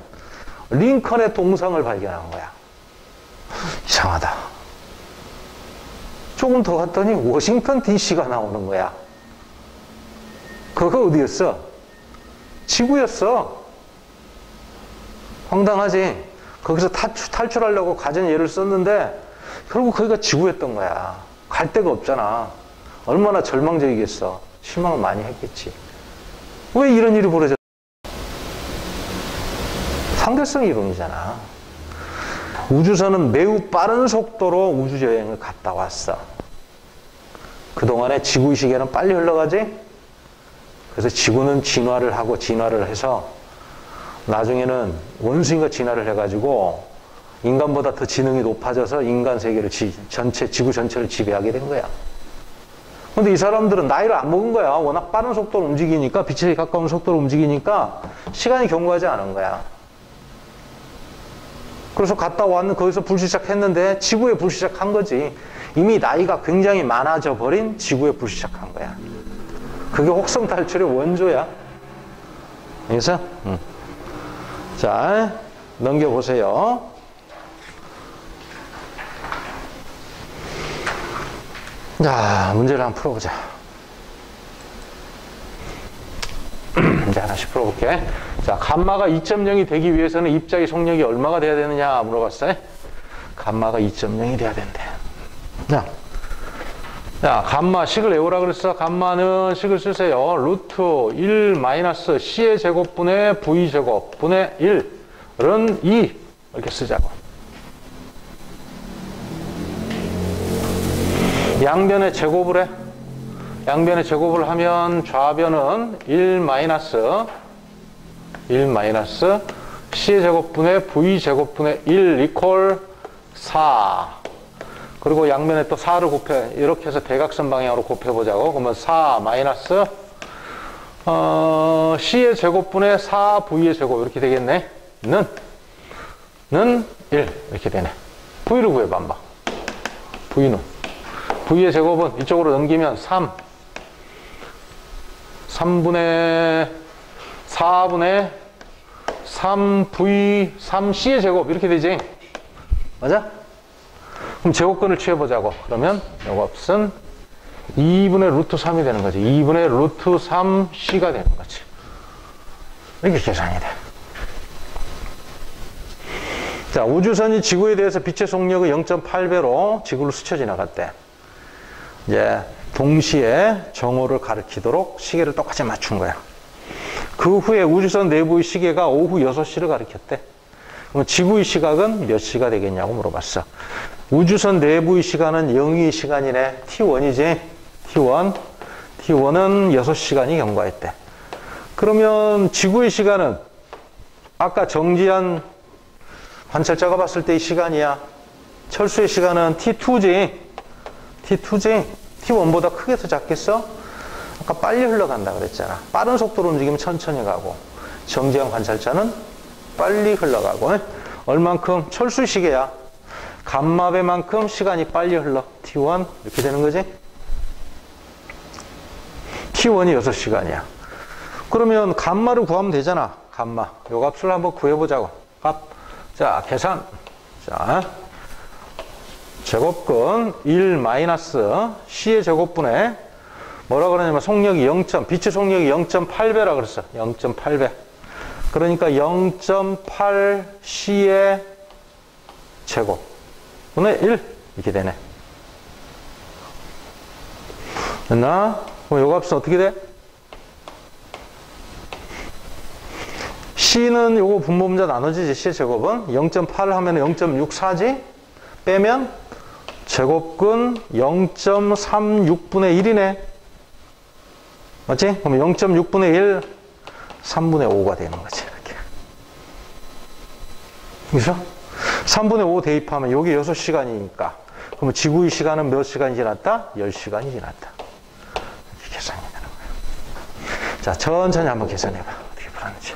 링컨의 동상을 발견한 거야. 이상하다. 조금 더 갔더니 워싱턴 DC가 나오는 거야. 그거 어디였어? 지구였어. 황당하지? 거기서 탈출하려고 가전 예를 썼는데 결국 거기가 지구였던 거야. 갈 데가 없잖아. 얼마나 절망적이겠어. 실망을 많이 했겠지. 왜 이런 일이 벌어졌어? 상대성 이론이잖아. 우주선은 매우 빠른 속도로 우주여행을 갔다 왔어. 그동안에 지구의 시계는 빨리 흘러가지? 그래서 지구는 진화를 해서 나중에는 원숭이가 진화를 해가지고 인간보다 더 지능이 높아져서 인간 세계를 지구 전체를 지배하게 된 거야. 근데 이 사람들은 나이를 안 먹은 거야. 워낙 빠른 속도로 움직이니까, 빛에 가까운 속도로 움직이니까 시간이 경과하지 않은 거야. 그래서 갔다 왔는 거기서 불시착했는데 지구에 불시착한 거지. 이미 나이가 굉장히 많아져 버린 지구에 불시착한 거야. 그게 혹성 탈출의 원조야. 알겠어? 자, 넘겨보세요. 자, 문제를 한번 풀어보자. 이제 하나씩 풀어볼게. 자, 감마가 2.0이 되기 위해서는 입자의 속력이 얼마가 돼야 되느냐 물어봤어요. 감마가 2.0이 돼야 된대. 자, 감마 식을 외우라 그랬어. 감마는 식을 쓰세요. 루트 1 마이너스 C의 제곱분의 V 제곱분의 1은 2 이렇게 쓰자고. 양변의 제곱을 해. 양변의 제곱을 하면 좌변은 1 마이너스 C의 제곱분의 V 제곱분의 1 이퀄 4. 그리고 양면에 또 4를 곱해. 이렇게 해서 대각선 방향으로 곱해보자고. 그러면 4 마이너스 C의 제곱분의 4V의 제곱 이렇게 되겠네. 는 1 이렇게 되네. V를 구해봐 한번. V의 제곱은 이쪽으로 넘기면 3 3분의 4분의 3v 3c의 제곱 이렇게 되지. 맞아? 그럼 제곱근을 취해보자고. 그러면 요것은 2분의 루트 3이 되는 거지. 2분의 루트 3c가 되는 거지. 이렇게 계산이 돼. 자, 우주선이 지구에 대해서 빛의 속력의 0.8배로 지구를 스쳐 지나갔대. 이제 동시에 정오를 가리키도록 시계를 똑같이 맞춘 거야. 그 후에 우주선 내부의 시계가 오후 6시를 가리켰대. 그럼 지구의 시각은 몇 시가 되겠냐고 물어봤어. 우주선 내부의 시간은 영위의 시간이네. T1이지. T1. T1은 6시간이 경과했대. 그러면 지구의 시간은 아까 정지한 관찰자가 봤을 때의 시간이야. 철수의 시간은 T2지. T2지. T1보다 크게 더 작겠어? 아까 빨리 흘러간다 그랬잖아. 빠른 속도로 움직이면 천천히 가고, 정지한 관찰자는 빨리 흘러가고. 얼만큼? 철수 시계야. 감마배만큼 시간이 빨리 흘러. T1 이렇게 되는 거지. T1이 6시간이야. 그러면 감마를 구하면 되잖아. 감마. 요 값을 한번 구해보자고. 값. 자, 계산. 자, 제곱근 1 마이너스 C의 제곱분에 뭐라 그러냐면 속력이 빛의 속력이 0.8배라 그랬어. 0.8배. 그러니까 0.8C의 제곱 분의 1 이렇게 되네. 됐나? 그럼 요 값은 어떻게 돼? C는 요거 분모분자 나눠지지. C의 제곱은 0.8 하면 0.64지? 빼면 제곱근 0.36분의 1이네. 맞지? 그럼 0.6분의 1, 3분의 5가 되는 거지. 이렇게. 그죠? 3분의 5 대입하면 요게 6시간이니까. 그러면 지구의 시간은 몇 시간이 지났다? 10시간이 지났다. 이렇게 계산이 되는 거예요. 자, 천천히 한번 계산해봐. 어떻게 풀었는지.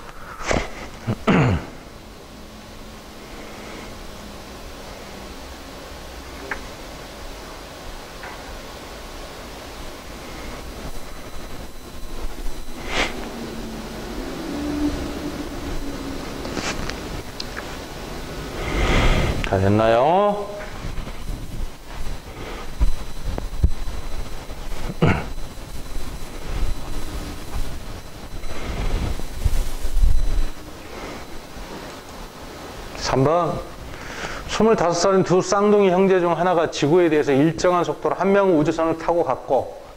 다 됐나요? (3번) 25살인 두 쌍둥이 형제 중 하나가 지구에 대해서 일정한 속도로 한 명은 우주선을 타고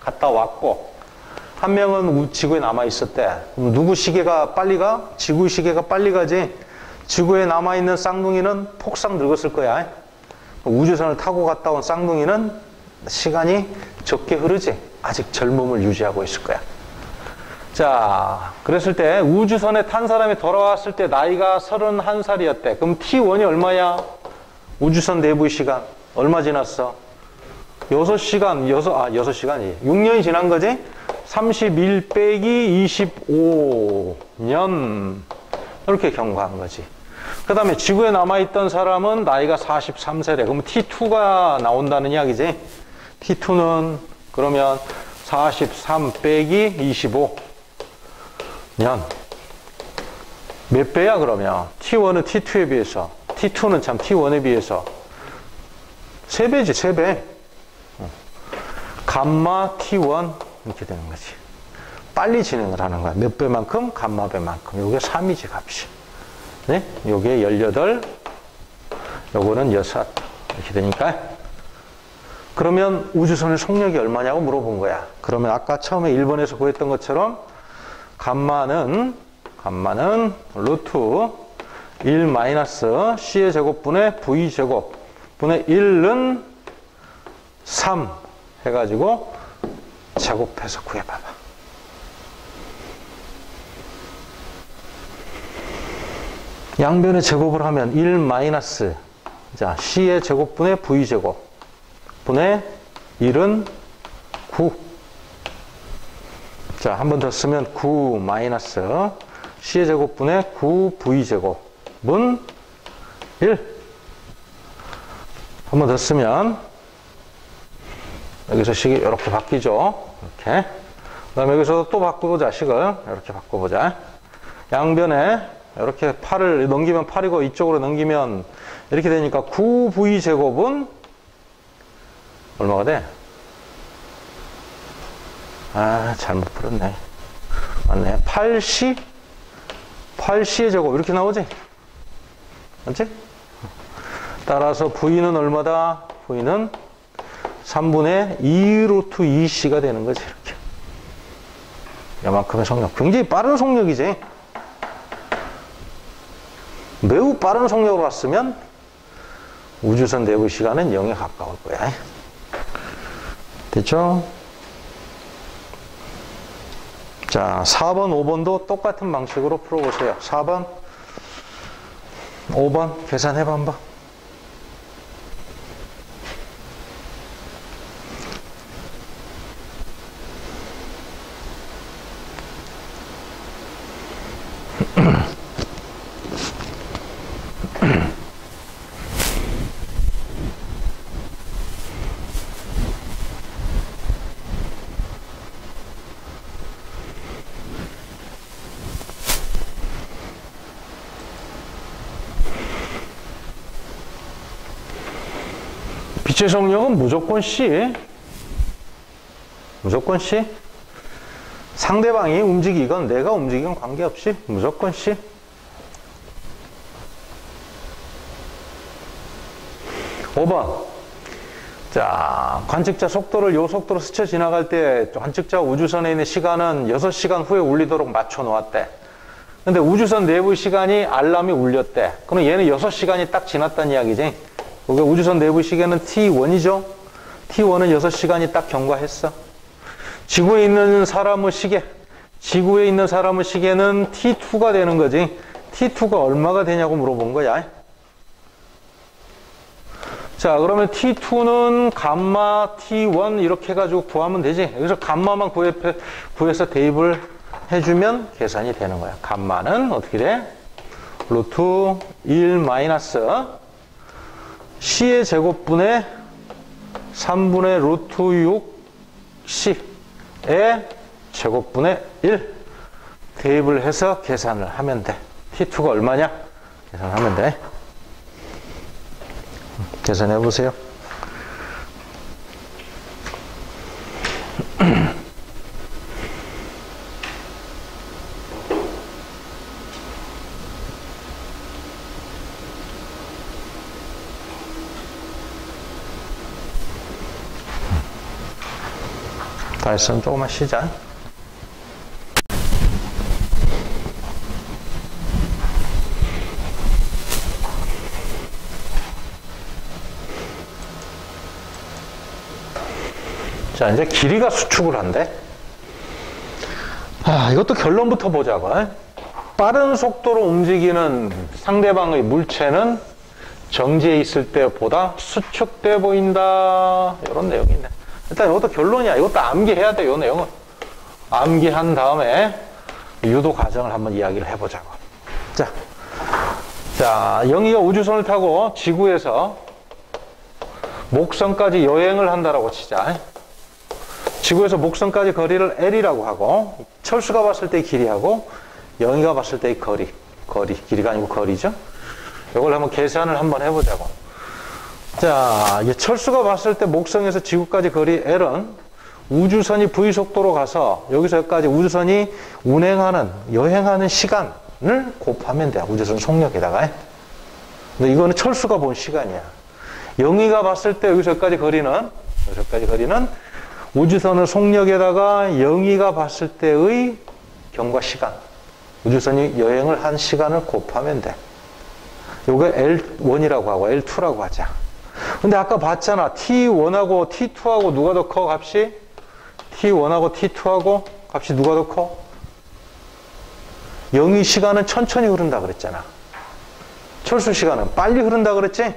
갔다 왔고 한 명은 지구에 남아 있었대. 그럼 누구 시계가 빨리 가? 지구 시계가 빨리 가지. 지구에 남아있는 쌍둥이는 폭삭 늙었을 거야. 우주선을 타고 갔다 온 쌍둥이는 시간이 적게 흐르지. 아직 젊음을 유지하고 있을 거야. 자, 그랬을 때 우주선에 탄 사람이 돌아왔을 때 나이가 31살이었대. 그럼 T1이 얼마야? 우주선 내부의 시간 얼마 지났어? 6시간이 6년이 지난 거지? 31 빼기 25년 이렇게 경과한 거지. 그 다음에 지구에 남아있던 사람은 나이가 43세래. 그러면 T2가 나온다는 이야기지. T2는 그러면 43 빼기 25년. 몇 배야 그러면? T1은 T2에 비해서, T2는 참 T1에 비해서 3배지, 3배. 감마 T1 이렇게 되는 거지. 빨리 진행을 하는 거야. 몇 배만큼? 감마 배만큼. 요게 3이지 값이. 네? 요게 18, 요거는 6 이렇게 되니까. 그러면 우주선의 속력이 얼마냐고 물어본 거야. 그러면 아까 처음에 1번에서 구했던 것처럼 감마는 루트 1 마이너스 C의 제곱분의 V 제곱분의 1은 3 해가지고 제곱해서 구해봐봐. 양변의 제곱을 하면 1 마이너스 자 C의 제곱분의 V 제곱분의 1은 9. 자, 한 번 더 쓰면 9 마이너스 C의 제곱분의 9V 제곱은 1. 한 번 더 쓰면 여기서 식이 이렇게 바뀌죠. 이렇게 다음에 여기서 또 바꿔보자, 식을. 이렇게 바꿔보자. 양변에 이렇게 8을 넘기면 8이고 이쪽으로 넘기면 이렇게 되니까 9V제곱은 얼마가 돼? 아, 잘못 풀었네. 맞네. 8C의 제곱 이렇게 나오지? 맞지? 따라서 V는 얼마다? V는 3분의 2 루트 2C가 되는 거지, 이렇게. 이만큼의 속력. 굉장히 빠른 속력이지. 매우 빠른 속력으로 왔으면 우주선 내부 시간은 0에 가까울 거야. 됐죠? 자, 4번, 5번도 똑같은 방식으로 풀어보세요. 4번, 5번 계산해봐 한번. 빛의 속력은 무조건 C. 무조건 C. 상대방이 움직이건 내가 움직이건 관계없이 무조건 C. (5번) 자, 관측자 속도를 요 속도로 스쳐 지나갈 때 관측자 우주선에 있는 시간은 6시간 후에 울리도록 맞춰 놓았대. 근데 우주선 내부 시간이 알람이 울렸대. 그럼 얘는 6시간이 딱 지났다는 이야기지. 그러니까 우주선 내부 시계는 T1이죠. T1은 6시간이 딱 경과했어. 지구에 있는 사람의 시계, 지구에 있는 사람의 시계는 T2가 되는 거지. T2가 얼마가 되냐고 물어본 거야. 자, 그러면 T2는 감마 T1 이렇게 해가지고 구하면 되지. 여기서 감마만 구해서 대입을 해주면 계산이 되는 거야. 감마는 어떻게 돼? 루트 1 마이너스 C의 제곱분의 3분의 루트 6C의 제곱분의 1 대입을 해서 계산을 하면 돼. T2가 얼마냐? 계산하면 돼. 계산해 보세요. 다 했으면 조금만 쉬자. 자, 이제 길이가 수축을 한대. 이것도 결론부터 보자고. 빠른 속도로 움직이는 상대방의 물체는 정지해 있을 때보다 수축돼 보인다. 이런 내용이 있네. 일단 이것도 결론이야. 이것도 암기해야 돼, 이 내용은. 암기한 다음에 유도 과정을 한번 이야기를 해보자고. 자, 영희가 우주선을 타고 지구에서 목성까지 여행을 한다라고 치자. 지구에서 목성까지 거리를 L이라고 하고, 철수가 봤을 때의 길이하고 영희가 봤을 때의 거리, 길이가 아니고 거리죠. 이걸 한번 계산을 한번 해보자고. 자, 이게 철수가 봤을 때 목성에서 지구까지 거리 L은 우주선이 V속도로 가서 여기서 여기까지 우주선이 여행하는 시간을 곱하면 돼. 우주선 속력에다가. 근데 이거는 철수가 본 시간이야. 영희가 봤을 때 여기서 여기까지 거리는 우주선의 속력에다가 영희가 봤을 때의 경과 시간, 우주선이 여행을 한 시간을 곱하면 돼. 요게 L1이라고 하고 L2라고 하자. 근데 아까 봤잖아. T1하고 T2하고 누가 더 커, 값이? T1하고 T2하고 값이 누가 더 커? 영희 시간은 천천히 흐른다 그랬잖아. 철수 시간은 빨리 흐른다 그랬지?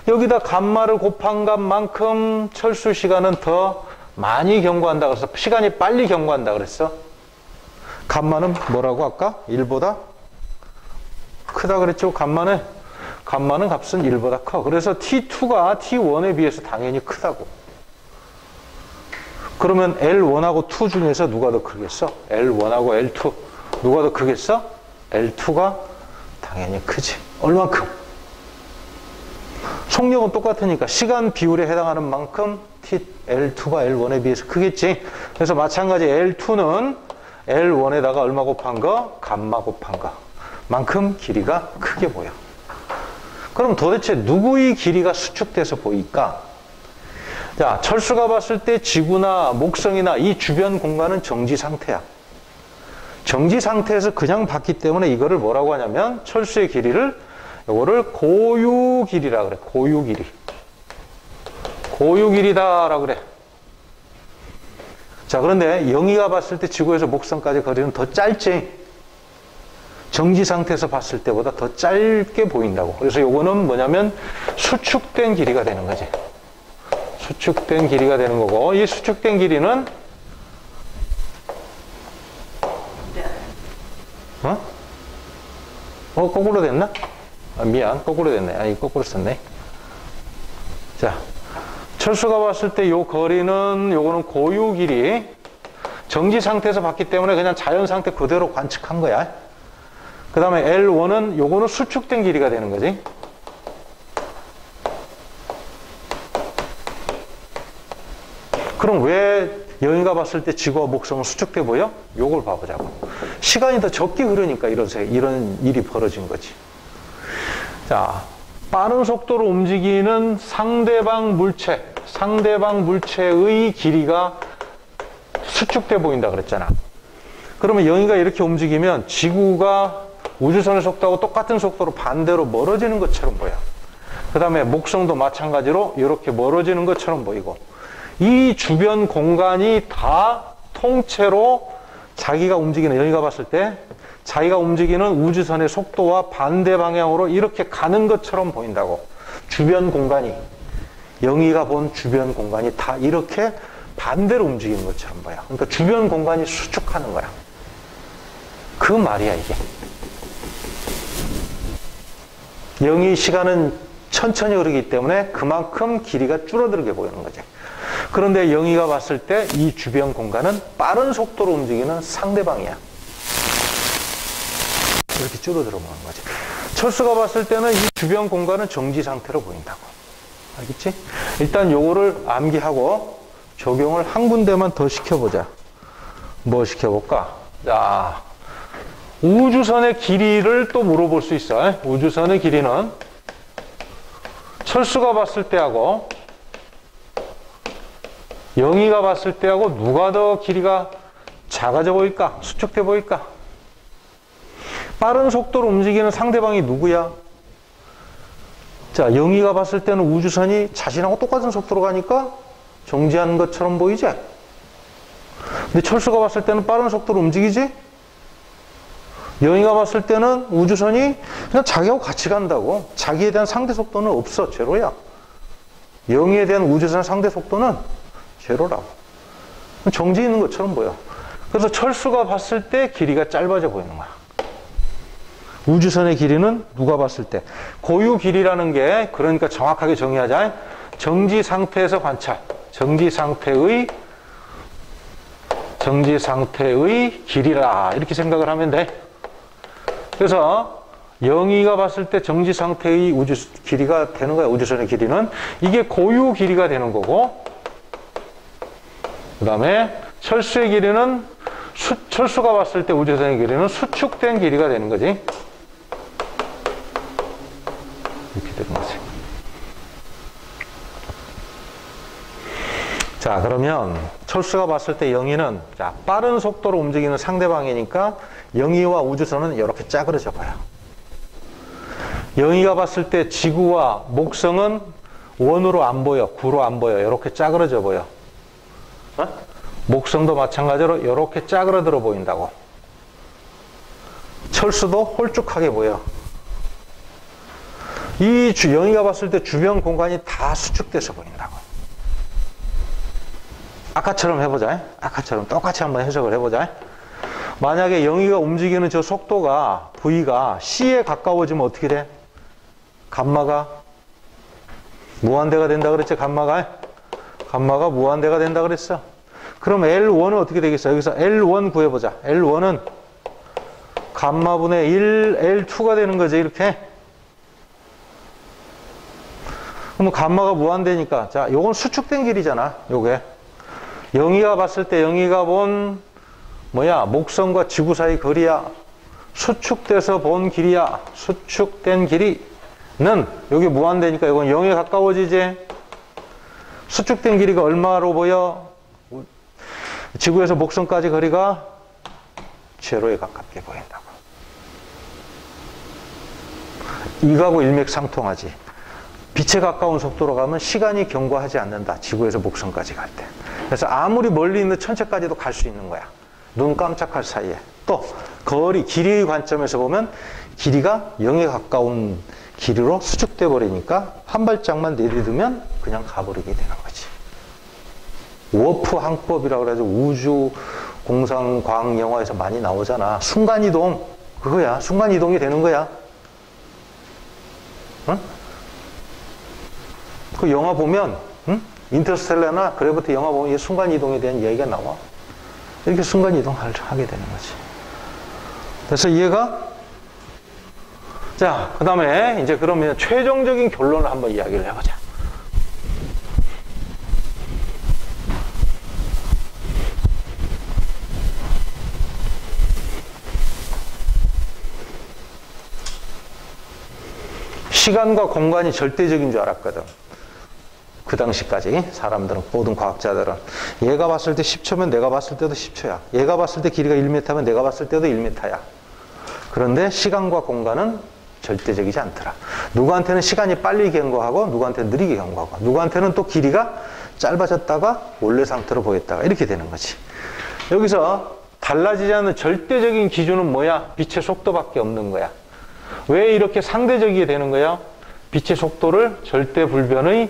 여기다 감마를 곱한 값만큼 철수 시간은 더 많이 경과한다 그래서 시간이 빨리 경과한다 그랬어. 감마는 뭐라고 아까? 1보다 크다 그랬죠. 감마는 값은 1보다 커. 그래서 T2가 T1에 비해서 당연히 크다고. 그러면 L1하고 2 중에서 누가 더 크겠어? L1하고 L2 누가 더 크겠어? L2가 당연히 크지. 얼만큼? 속력은 똑같으니까 시간 비율에 해당하는 만큼 L2가 L1에 비해서 크겠지. 그래서 마찬가지 L2는 L1에다가 얼마 곱한 거? 감마 곱한 거 만큼 길이가 크게 보여. 그럼 도대체 누구의 길이가 수축돼서 보일까? 자, 철수가 봤을 때 지구나 목성이나 이 주변 공간은 정지 상태야. 정지 상태에서 그냥 봤기 때문에 이거를 뭐라고 하냐면 철수의 길이를 요거를 고유 길이라 그래. 고유 길이. 고유 길이다라고 그래. 자, 그런데 영희가 봤을 때 지구에서 목성까지 거리는 더 짧지. 정지 상태에서 봤을 때보다 더 짧게 보인다고. 그래서 요거는 뭐냐면 수축된 길이가 되는 거지. 수축된 길이가 되는 거고, 이 수축된 길이는 거꾸로 됐나? 미안, 거꾸로 됐네. 아니, 거꾸로 썼네. 자, 철수가 봤을 때 요 거리는 요거는 고유 길이. 정지 상태에서 봤기 때문에 그냥 자연 상태 그대로 관측한 거야. 그 다음에 L1은 요거는 수축된 길이가 되는 거지. 그럼 왜 영희가 봤을 때 지구와 목성은 수축돼 보여? 요걸 봐보자고. 시간이 더 적게 흐르니까 이런 일이 벌어진 거지. 자, 빠른 속도로 움직이는 상대방 물체의 길이가 수축돼 보인다 그랬잖아. 그러면 영희가 이렇게 움직이면 지구가 우주선의 속도하고 똑같은 속도로 반대로 멀어지는 것처럼 보여. 그 다음에 목성도 마찬가지로 이렇게 멀어지는 것처럼 보이고, 이 주변 공간이 다 통째로 자기가 움직이는, 영희가 봤을 때 자기가 움직이는 우주선의 속도와 반대 방향으로 이렇게 가는 것처럼 보인다고. 주변 공간이, 영희가 본 주변 공간이 다 이렇게 반대로 움직이는 것처럼 보여. 그러니까 주변 공간이 수축하는 거야. 그 말이야, 이게. 영희 시간은 천천히 흐르기 때문에 그만큼 길이가 줄어들게 보이는 거지. 그런데 영희가 봤을 때 이 주변 공간은 빠른 속도로 움직이는 상대방이야. 이렇게 줄어들어 보는 거지. 철수가 봤을 때는 이 주변 공간은 정지 상태로 보인다고. 알겠지? 일단 요거를 암기하고 적용을 한 군데만 더 시켜보자. 뭐 시켜볼까? 자, 우주선의 길이를 또 물어볼 수 있어. 우주선의 길이는 철수가 봤을 때하고 영희가 봤을 때하고 누가 더 길이가 작아져 보일까? 수축돼 보일까? 빠른 속도로 움직이는 상대방이 누구야? 자, 영희가 봤을 때는 우주선이 자신하고 똑같은 속도로 가니까 정지하는 것처럼 보이지? 근데 철수가 봤을 때는 빠른 속도로 움직이지? 영희가 봤을 때는 우주선이 그냥 자기하고 같이 간다고. 자기에 대한 상대 속도는 없어. 제로야. 영희에 대한 우주선 상대 속도는 제로라고. 정지 있는 것처럼 보여. 그래서 철수가 봤을 때 길이가 짧아져 보이는 거야. 우주선의 길이는 누가 봤을 때. 고유 길이라는 게, 그러니까 정확하게 정의하자. 정지 상태에서 관찰. 정지 상태의 길이라. 이렇게 생각을 하면 돼. 그래서 영희가 봤을 때 정지 상태의 길이가 되는 거야. 우주선의 길이는. 이게 고유 길이가 되는 거고, 그 다음에 철수의 길이는 철수가 봤을 때 우주선의 길이는 수축된 길이가 되는 거지. 이렇게 되는 거지. 자, 그러면 철수가 봤을 때 영희는, 자, 빠른 속도로 움직이는 상대방이니까 영희와 우주선은 이렇게 짜그러져 봐요. 영희가 봤을 때 지구와 목성은 원으로 안 보여, 구로 안 보여. 이렇게 짜그러져 보여. 목성도 마찬가지로 이렇게 짜그러들어 보인다고. 철수도 홀쭉하게 보여. 이 영희가 봤을 때 주변 공간이 다 수축돼서 보인다고. 아까처럼 해보자. 아까처럼 똑같이 한번 해석을 해보자. 만약에 영희가 움직이는 저 속도가, V가 C에 가까워지면 어떻게 돼? 감마가 무한대가 된다 그랬지, 감마가? 감마가 무한대가 된다 그랬어. 그럼 L1은 어떻게 되겠어? 여기서 L1 구해보자. L1은 감마분의 1, L2가 되는 거지, 이렇게. 그럼 감마가 무한대니까. 자, 요건 수축된 길이잖아, 요게. 영희가 봤을 때 영희가 본, 목선과 지구 사이 거리야. 수축돼서 본 길이야. 수축된 길이는, 여기 무한대니까 이건 0에 가까워지지. 수축된 길이가 얼마로 보여? 지구에서 목선까지 거리가 제로에 가깝게 보인다고. 이거하고 일맥상통하지. 빛에 가까운 속도로 가면 시간이 경과하지 않는다. 지구에서 목선까지 갈 때. 그래서 아무리 멀리 있는 천체까지도 갈 수 있는 거야. 눈 깜짝할 사이에. 또 거리, 길이의 관점에서 보면 길이가 0에 가까운 길이로 수축돼 버리니까 한 발짝만 내디두면 그냥 가버리게 되는 거지. 워프 항법이라고 그래서 우주 공상 과학 영화에서 많이 나오잖아. 순간이동, 그거야. 순간이동이 되는 거야. 응? 그 영화 보면, 응? 인터스텔라나 그래비티 영화 보면 순간이동에 대한 이야기가 나와. 이렇게 순간이동 하게 되는 거지. 그래서 이해가? 자, 그 다음에 이제 그러면 최종적인 결론을 한번 이야기를 해보자. 시간과 공간이 절대적인 줄 알았거든. 그 당시까지 사람들은, 모든 과학자들은. 얘가 봤을 때 10초면 내가 봤을 때도 10초야. 얘가 봤을 때 길이가 1m면 내가 봤을 때도 1m야. 그런데 시간과 공간은 절대적이지 않더라. 누구한테는 시간이 빨리 경과하고 누구한테는 느리게 경과하고 누구한테는 또 길이가 짧아졌다가 원래 상태로 보였다가 이렇게 되는 거지. 여기서 달라지지 않는 절대적인 기준은 뭐야? 빛의 속도밖에 없는 거야. 왜 이렇게 상대적이게 되는 거야? 빛의 속도를 절대 불변의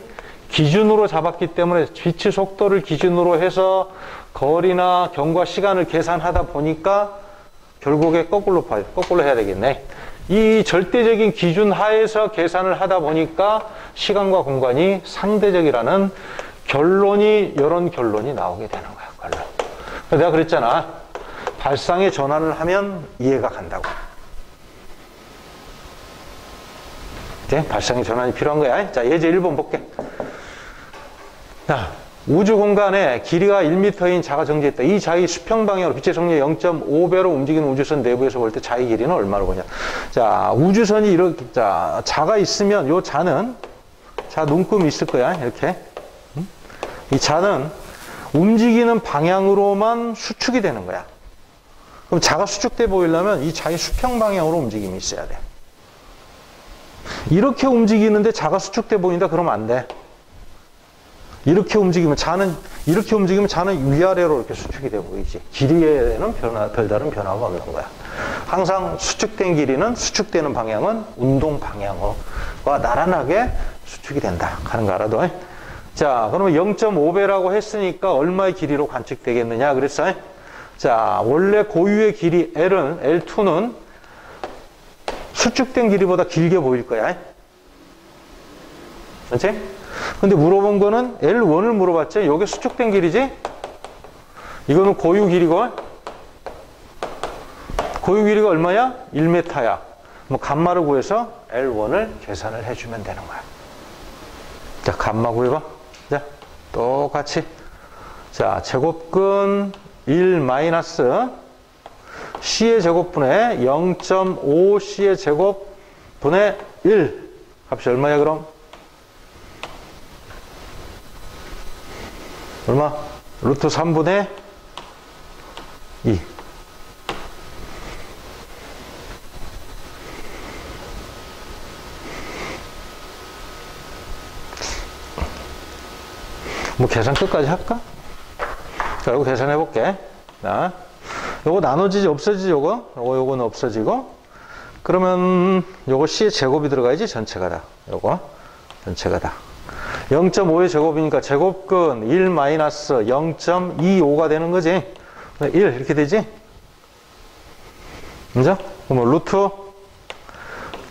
기준으로 잡았기 때문에 빛의 속도를 기준으로 해서 거리나 경과 시간을 계산하다 보니까 결국에 거꾸로 해야 되겠네. 이 절대적인 기준 하에서 계산을 하다 보니까 시간과 공간이 상대적이라는 결론이, 이런 결론이 나오게 되는 거야. 결론. 내가 그랬잖아. 발상의 전환을 하면 이해가 간다고. 이제 발상의 전환이 필요한 거야. 자, 예제 1번 볼게. 자, 우주 공간에 길이가 1m인 자가 정지했다. 이 자의 수평 방향으로 빛의 속력 0.5배로 움직이는 우주선 내부에서 볼 때 자의 길이는 얼마로 보냐. 자, 우주선이 이렇게, 자가 있으면 요 자는, 자, 눈금이 있을 거야. 이렇게. 이 자는 움직이는 방향으로만 수축이 되는 거야. 그럼 자가 수축돼 보이려면 이 자의 수평 방향으로 움직임이 있어야 돼. 이렇게 움직이는데 자가 수축돼 보인다? 그러면 안 돼. 이렇게 움직이면 자는 위아래로 이렇게 수축이 돼 보이지. 길이에는 별다른 변화가 없는 거야. 항상 수축된 길이는, 수축되는 방향은 운동 방향과 나란하게 수축이 된다 하는 거 알아도. 자, 그러면 0.5배라고 했으니까 얼마의 길이로 관측되겠느냐 그랬어. 자, 원래 고유의 길이 L2는 수축된 길이보다 길게 보일 거야. 그렇지? 근데 물어본 거는 L1을 물어봤지? 이게 수축된 길이지? 이거는 고유 길이고, 고유 길이가 얼마야? 1m야. 뭐 감마를 구해서 L1을 계산을 해주면 되는 거야. 자, 감마 구해봐. 자, 똑같이. 자, 제곱근 1 마이너스 C의 제곱분의 0.5C의 제곱분의 1. 값이 얼마야, 그럼? 얼마? 루트 3분의 2. 뭐 계산 끝까지 할까? 자, 이거 계산해 볼게. 자, 요거 나눠지지, 없어지지, 요거는 없어지고. 그러면 요거 C의 제곱이 들어가야지, 전체가 다. 요거, 전체가 다. 0.5의 제곱이니까 제곱근 1 마이너스 0.25가 되는 거지. 1 이렇게 되지? 그죠? 그러면 루트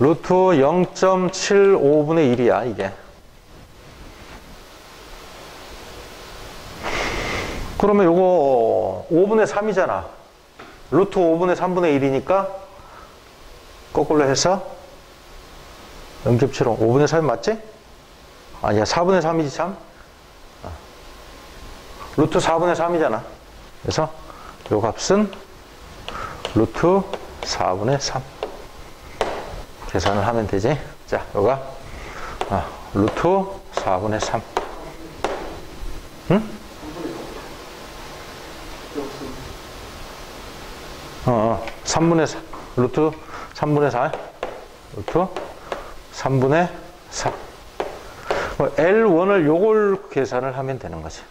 0.75분의 1이야, 이게. 그러면 요거 5분의 3이잖아. 루트 5분의 3분의 1이니까 거꾸로 해서 0.75. 5분의 3이 맞지? 아니야, 4분의 3이지 참. 루트 4분의 3이잖아. 그래서 요 값은 루트 4분의 3. 계산을 하면 되지. 자, 요가 루트 4분의 3. 응? 3분의 4. 루트 3분의 4. 루트 3분의 3. L1을 요걸 계산을 하면 되는 거지.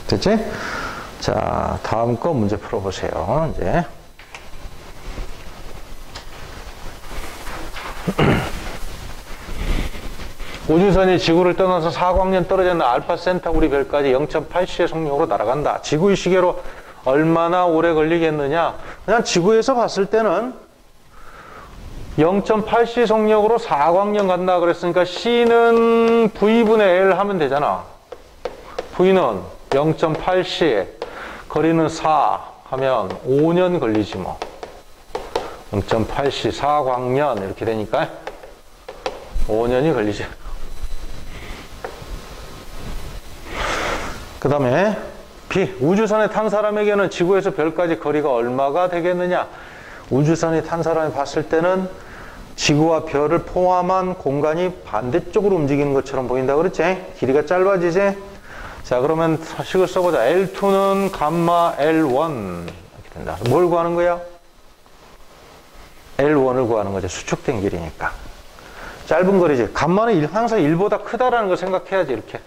됐지? 자, 다음 거 문제 풀어보세요. 이제. 우주선이 지구를 떠나서 4광년 떨어져 있는 알파 센타우리 별까지 0.8시의 속력으로 날아간다. 지구의 시계로 얼마나 오래 걸리겠느냐? 그냥 지구에서 봤을 때는 0.8시 속력으로 4광년 간다 그랬으니까 C는 V분의 L 하면 되잖아. V는 0.8시, 거리는 4 하면 5년 걸리지 뭐. 0.8시 4광년 이렇게 되니까 5년이 걸리지. 그 다음에 B, 우주선에 탄 사람에게는 지구에서 별까지 거리가 얼마가 되겠느냐? 우주선에 탄 사람이 봤을 때는 지구와 별을 포함한 공간이 반대쪽으로 움직이는 것처럼 보인다 그랬지? 길이가 짧아지지? 자, 그러면 식을 써보자. L2는 감마 L1 이렇게 된다. 뭘 구하는 거야? L1을 구하는 거지. 수축된 길이니까. 짧은 거리지. 감마는 항상 1보다 크다라는 걸 생각해야지. 이렇게.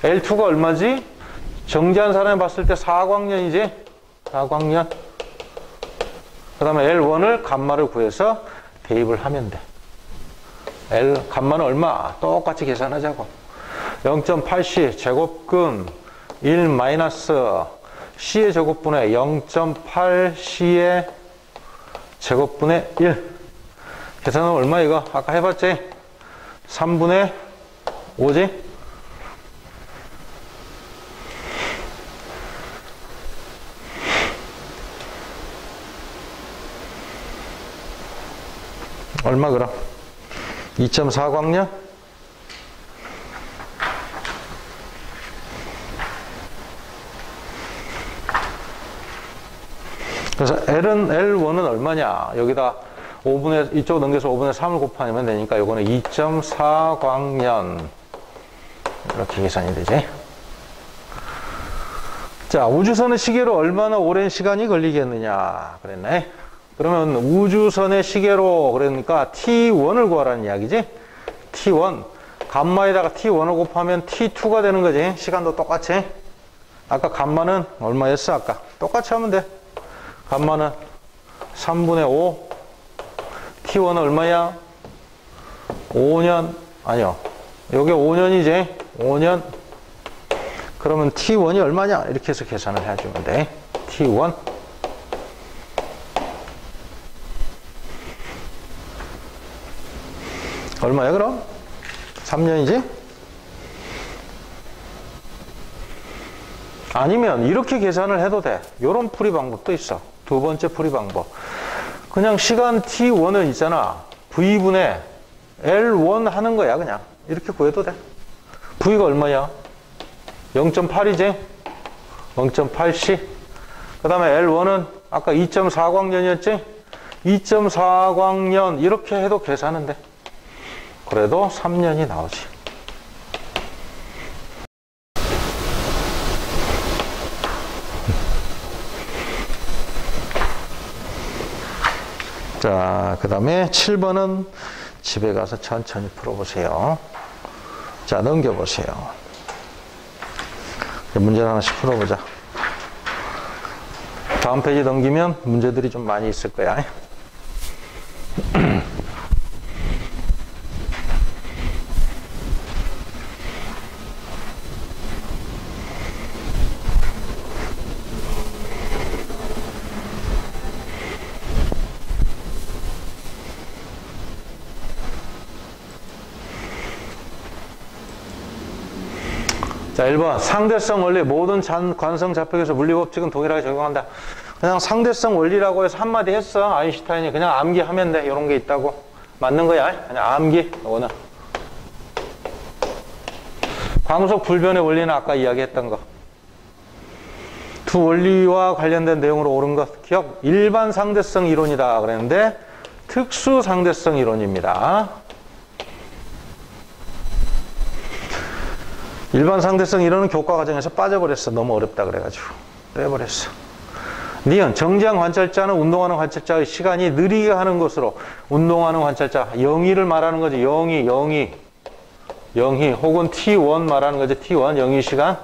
L2가 얼마지? 정지한 사람이 봤을 때 4광년이지? 4광년. 그 다음에 L1을 감마를 구해서 대입을 하면 돼. L, 감마는 얼마? 똑같이 계산하자고. 0.8C 제곱근 1 마이너스 C의 제곱분의 0.8C의 제곱분의 1. 계산은 얼마 이거? 아까 해봤지? 3분의 5지? 얼마 그럼? 2.4광년? 그래서 L1은 얼마냐? 여기다 5분의, 이쪽 넘겨서 5분의 3을 곱하면 되니까 요거는 2.4광년. 이렇게 계산이 되지. 자, 우주선의 시계로 얼마나 오랜 시간이 걸리겠느냐? 그랬네. 그러면 우주선의 시계로 그러니까 T1을 구하라는 이야기지? T1. 감마에다가 T1을 곱하면 T2가 되는 거지. 시간도 똑같이. 아까 감마는 얼마였어? 아까. 똑같이 하면 돼. 감마는 3분의 5. T1은 얼마야? 5년. 아니요. 요게 5년이지. 5년. 그러면 T1이 얼마냐? 이렇게 해서 계산을 해주면 돼. T1. 얼마야 그럼? 3년이지? 아니면 이렇게 계산을 해도 돼. 요런 풀이 방법도 있어. 두 번째 풀이 방법. 그냥 시간 T1은 있잖아. V분의 L1 하는 거야 그냥. 이렇게 구해도 돼. V가 얼마야? 0.8이지? 0.8C. 그 다음에 L1은 아까 2.4광년이었지? 2.4광년 이렇게 해도 계산은 돼. 그래도 3년이 나오지. 자, 그 다음에 7번은 집에 가서 천천히 풀어보세요. 자, 넘겨보세요. 문제를 하나씩 풀어보자. 다음 페이지 넘기면 문제들이 좀 많이 있을 거야. 자, 1번. 상대성 원리. 모든 관성 좌표에서 물리법칙은 동일하게 적용한다. 그냥 상대성 원리라고 해서 한마디 했어. 아인슈타인이. 그냥 암기하면 돼. 이런 게 있다고. 맞는 거야. 그냥 암기. 이거는. 광속 불변의 원리는 아까 이야기했던 거. 두 원리와 관련된 내용으로 옳은 것. 기억. 일반 상대성 이론이다. 그랬는데 특수 상대성 이론입니다. 일반 상대성 이론은 교과 과정에서 빠져버렸어. 너무 어렵다 그래가지고. 빼버렸어. 니은. 정지한 관찰자는 운동하는 관찰자의 시간이 느리게 하는 것으로 운동하는 관찰자. 영위를 말하는 거지. 영위. 혹은 T1 말하는 거지. T1. 영위 시간.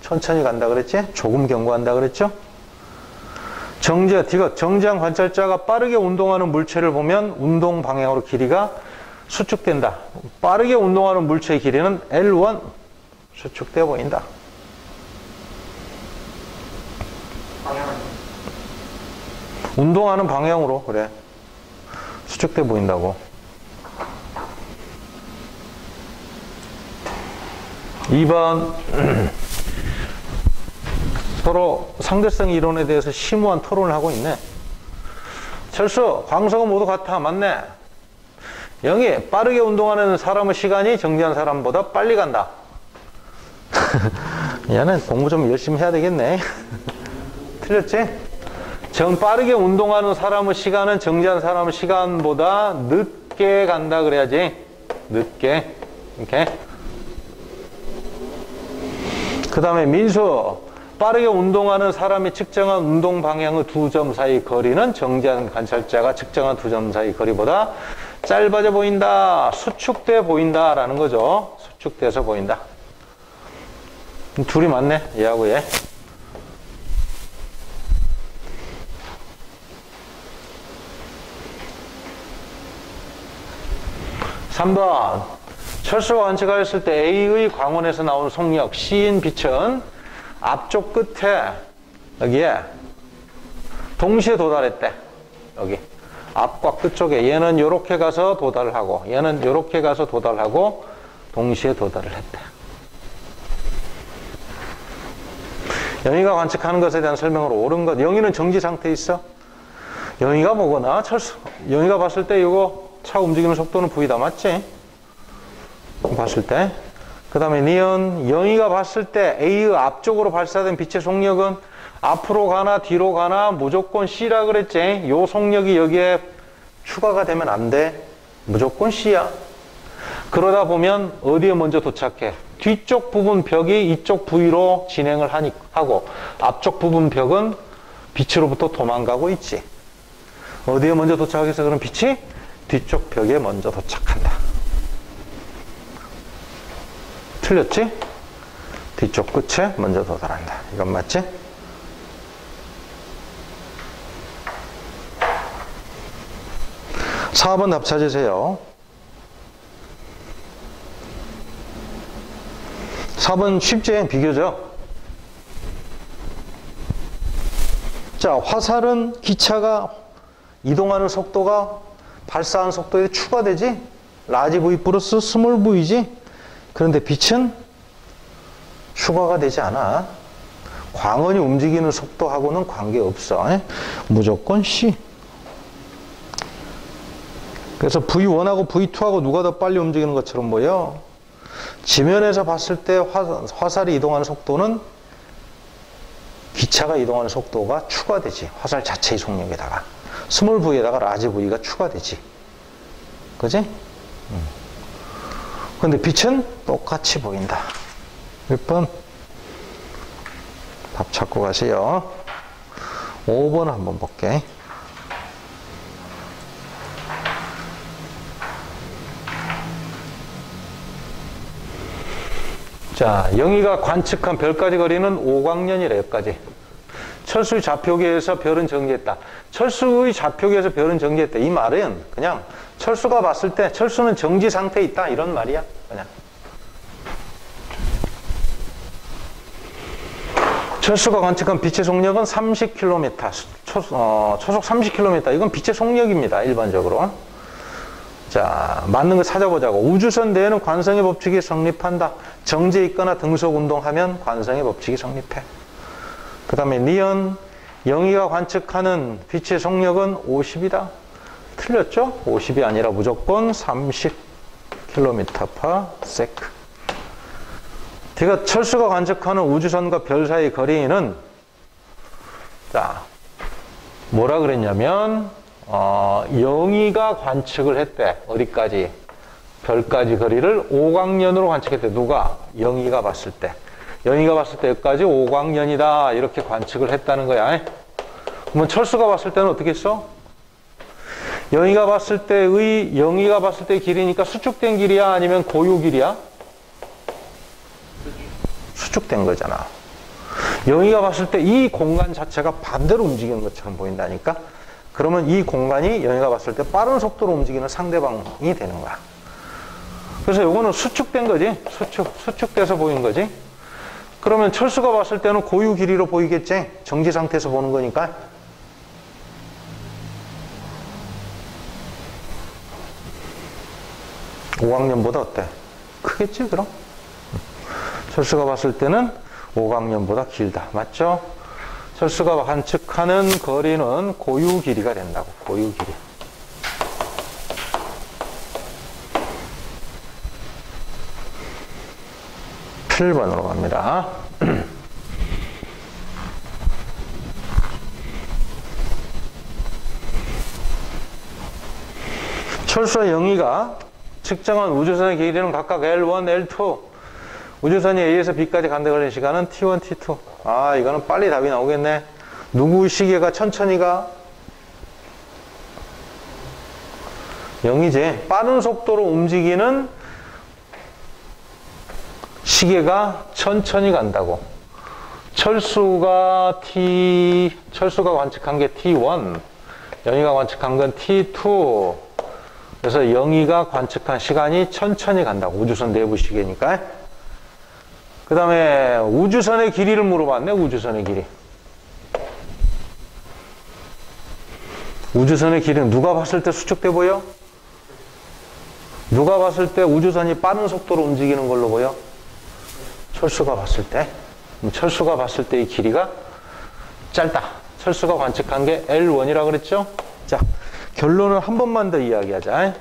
천천히 간다 그랬지? 조금 경고한다 그랬죠? 정지한 관찰자가 빠르게 운동하는 물체를 보면 운동 방향으로 길이가 수축된다. 빠르게 운동하는 물체의 길이는 L1 수축돼 보인다. 방향은 운동하는 방향으로 그래. 수축돼 보인다고. 2번 서로 상대성 이론에 대해서 심오한 토론을 하고 있네. 철수, 광석은 모두 같아. 맞네. 영희, 빠르게 운동하는 사람의 시간이 정지한 사람보다 빨리 간다. 얘는 공부 좀 열심히 해야 되겠네. 틀렸지? 빠르게 운동하는 사람의 시간은 정지한 사람의 시간보다 늦게 간다 그래야지. 늦게. 이렇게. 그 다음에 민수, 빠르게 운동하는 사람이 측정한 운동 방향의 두 점 사이 거리는 정지한 관찰자가 측정한 두 점 사이 거리보다 짧아져 보인다. 수축돼 보인다. 라는 거죠. 수축돼서 보인다. 둘이 맞네. 얘하고 얘. 3번. 철수가 관측하였을 때 A의 광원에서 나온 속력 C인 빛은 앞쪽 끝에 여기에 동시에 도달했대. 여기 앞과 끝쪽에 얘는 요렇게 가서 도달을 하고 얘는 요렇게 가서 도달하고 동시에 도달을 했대. 영희가 관측하는 것에 대한 설명으로 옳은 것. 영희는 정지 상태에 있어. 영희가 뭐거나 영희가 봤을 때 이거 차 움직이는 속도는 V다. 맞지? 봤을 때. 그 다음에 니은. 영희가 봤을 때 A의 앞쪽으로 발사된 빛의 속력은 앞으로 가나 뒤로 가나 무조건 C라 그랬지. 요 속력이 여기에 추가가 되면 안 돼. 무조건 C야. 그러다 보면 어디에 먼저 도착해? 뒤쪽 부분 벽이 이쪽 부위로 진행을 하고 앞쪽 부분 벽은 빛으로부터 도망가고 있지. 어디에 먼저 도착해서 그럼 빛이 뒤쪽 벽에 먼저 도착한다. 틀렸지? 뒤쪽 끝에 먼저 도달한다. 이건 맞지? (4번) 답 찾으세요. 4번 쉽지? 비교적. 자, 화살은 기차가 이동하는 속도가 발사하는 속도에 추가되지? 라지 V 플러스 스몰 V지? 그런데 빛은 추가가 되지 않아. 광원이 움직이는 속도하고는 관계없어. 무조건 C. 그래서 V1하고 V2하고 누가 더 빨리 움직이는 것처럼 보여? 지면에서 봤을 때 화살이 이동하는 속도는 기차가 이동하는 속도가 추가되지. 화살 자체의 속력에다가. 스몰 V에다가 라지 V가 추가되지. 그지? 근데 빛은 똑같이 보인다. 몇 번? 답 찾고 가세요. 5번 한번 볼게. 자, 영희가 관측한 별까지 거리는 5광년이래. 여기까지. 철수의 좌표계에서 별은 정지했다. 철수의 좌표계에서 별은 정지했다. 이 말은 그냥 철수가 봤을 때 철수는 정지 상태에 있다. 이런 말이야. 그냥. 철수가 관측한 빛의 속력은 30km. 초속 30km. 이건 빛의 속력입니다. 일반적으로. 자, 맞는 거 찾아보자고. 우주선 내에는 관성의 법칙이 성립한다. 정지해 있거나 등속 운동하면 관성의 법칙이 성립해. 그 다음에 니은, 영희가 관측하는 빛의 속력은 50이다. 틀렸죠? 50이 아니라 무조건 30km/s. 제가 철수가 관측하는 우주선과 별 사이 거리는, 자, 뭐라 그랬냐면, 영희가 관측을 했대. 어디까지? 별까지 거리를 5광년으로 관측했대. 누가? 영희가 봤을 때. 영희가 봤을 때 여기까지 5광년이다. 이렇게 관측을 했다는 거야. 그러면 철수가 봤을 때는 어떻게 했어? 영희가 봤을 때의 길이니까 수축된 길이야? 아니면 고유 길이야? 수축된 거잖아. 영희가 봤을 때 이 공간 자체가 반대로 움직이는 것처럼 보인다니까? 그러면 이 공간이 영희가 봤을 때 빠른 속도로 움직이는 상대방이 되는 거야. 그래서 요거는 수축된 거지. 수축돼서 보인 거지. 그러면 철수가 봤을 때는 고유 길이로 보이겠지. 정지 상태에서 보는 거니까. (5광년보다) 어때? 크겠지 그럼? 철수가 봤을 때는 5광년보다 길다. 맞죠? 철수가 관측하는 거리는 고유 길이가 된다고. 고유 길이. (7번으로) 갑니다. 철수와 영희가 측정한 우주선의 길이는 각각 L1, L2. 우주선이 A에서 B까지 가는데 걸린 시간은 T1, T2. 아, 이거는 빨리 답이 나오겠네. 누구 시계가 천천히 가? 영이지. 빠른 속도로 움직이는 시계가 천천히 간다고. 철수가 관측한 게 T1, 영희가 관측한 건 T2. 그래서 영희가 관측한 시간이 천천히 간다고. 우주선 내부 시계니까. 그 다음에 우주선의 길이를 물어봤네. 우주선의 길이. 우주선의 길이는 누가 봤을 때 수축돼 보여? 누가 봤을 때 우주선이 빠른 속도로 움직이는 걸로 보여? 철수가 봤을 때. 철수가 봤을 때의 길이가 짧다. 철수가 관측한 게 L1이라고 그랬죠? 자, 결론을 한 번만 더 이야기하자.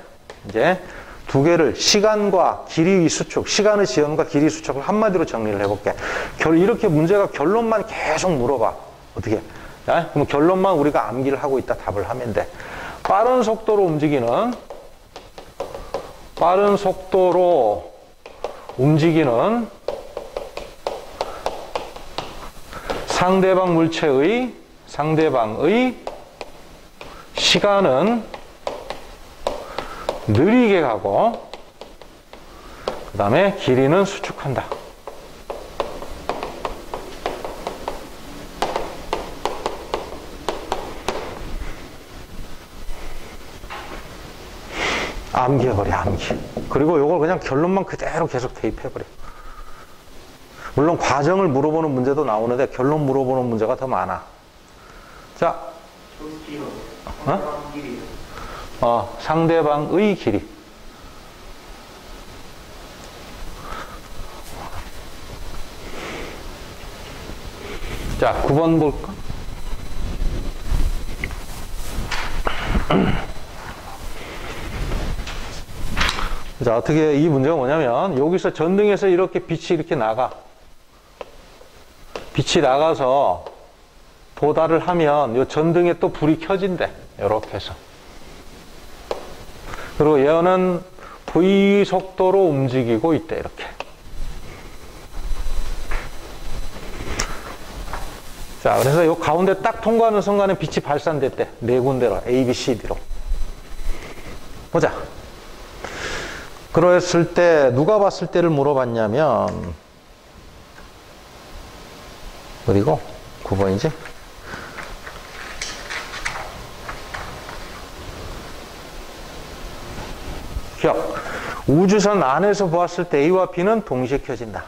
이제 두 개를 시간과 길이 수축, 시간의 지연과 길이 수축을 한마디로 정리를 해볼게. 이렇게 문제가 결론만 계속 물어봐. 어떻게? 그럼 결론만 우리가 암기를 하고 있다 답을 하면 돼. 빠른 속도로 움직이는 상대방의 시간은 느리게 가고 그 다음에 길이는 수축한다. 암기해버려, 암기. 그리고 이걸 그냥 결론만 그대로 계속 대입해버려. 물론 과정을 물어보는 문제도 나오는데 결론 물어보는 문제가 더 많아. 자, 상대방의 길이. 자, 9번 볼까? 자, 어떻게 이 문제가 뭐냐면 여기서 전등에서 이렇게 빛이 이렇게 나가. 빛이 나가서 도달을 하면 이 전등에 또 불이 켜진대. 이렇게 해서. 그리고 얘는 V 속도로 움직이고 있대. 이렇게. 자, 그래서 이 가운데 딱 통과하는 순간에 빛이 발산됐대. 네 군데로. A, B, C, D로. 보자. 그랬을 때 누가 봤을 때를 물어봤냐면 어디고? 9번이지? 기억. 우주선 안에서 보았을 때 A와 B는 동시에 켜진다.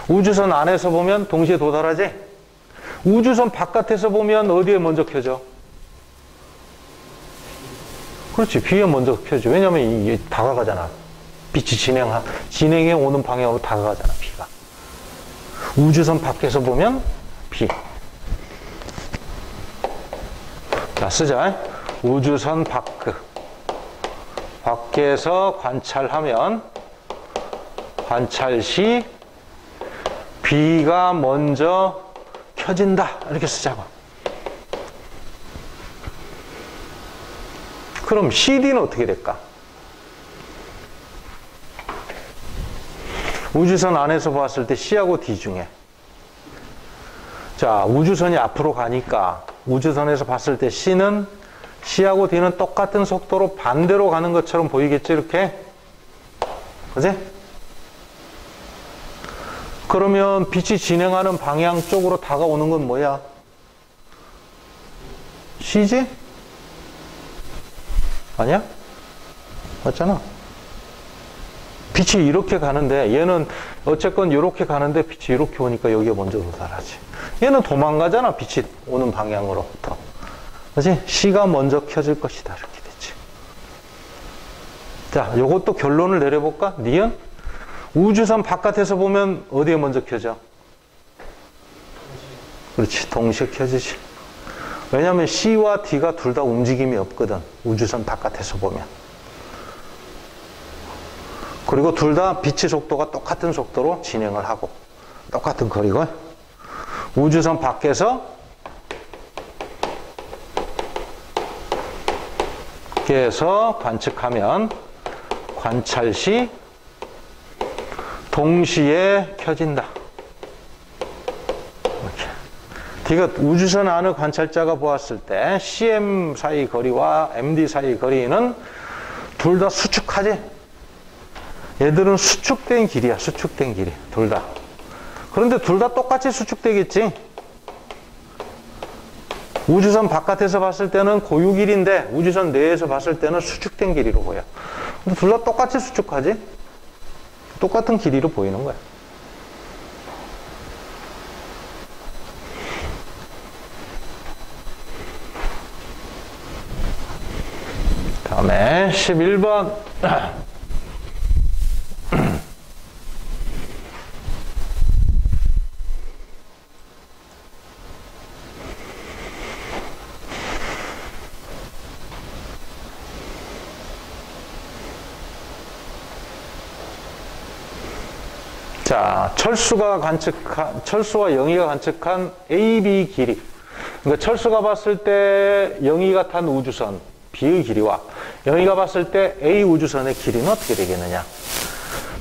우주선 안에서 보면 동시에 도달하지? 우주선 바깥에서 보면 어디에 먼저 켜져? 그렇지. B에 먼저 켜지. 왜냐면 이게 다가가잖아. 빛이 진행해 오는 방향으로 다가가잖아, B가. 우주선 밖에서 보면 B. 자, 쓰자. 우주선 밖에서 관찰하면 관찰 시 B가 먼저 켜진다. 이렇게 쓰자고. 그럼 CD는 어떻게 될까? 우주선 안에서 봤을 때 C하고 D 중에, 자, 우주선이 앞으로 가니까 우주선에서 봤을 때 C하고 D는 똑같은 속도로 반대로 가는 것처럼 보이겠지, 이렇게? 그지? 그러면 빛이 진행하는 방향 쪽으로 다가오는 건 뭐야? C지? 아니야? 맞잖아. 빛이 이렇게 가는데 얘는 어쨌건 이렇게 가는데 빛이 이렇게 오니까 여기에 먼저 도달하지. 얘는 도망가잖아, 빛이 오는 방향으로부터. 그렇지? C가 먼저 켜질 것이다, 이렇게 됐지. 자, 요것도 결론을 내려볼까? 니은? 우주선 바깥에서 보면 어디에 먼저 켜져? 그렇지, 동시에 켜지지. 왜냐하면 C와 D가 둘 다 움직임이 없거든, 우주선 바깥에서 보면. 그리고 둘 다 빛의 속도가 똑같은 속도로 진행을 하고 똑같은 거리고, 우주선 밖에서 관측하면 관찰 시 동시에 켜진다. 이렇게. D가 우주선 안의 관찰자가 보았을 때 CM 사이 거리와 MD 사이 거리는 둘 다 수축하지? 얘들은 수축된 길이야, 수축된 길이. 둘 다. 그런데 둘 다 똑같이 수축되겠지? 우주선 바깥에서 봤을 때는 고유 길인데 우주선 내에서 봤을 때는 수축된 길이로 보여. 근데 둘 다 똑같이 수축하지? 똑같은 길이로 보이는 거야. 다음에 11번. 자, 철수와 영희가 관측한 AB 길이. 그러니까 철수가 봤을 때 영희가 탄 우주선 B의 길이와 영희가 봤을 때 A 우주선의 길이는 어떻게 되겠느냐?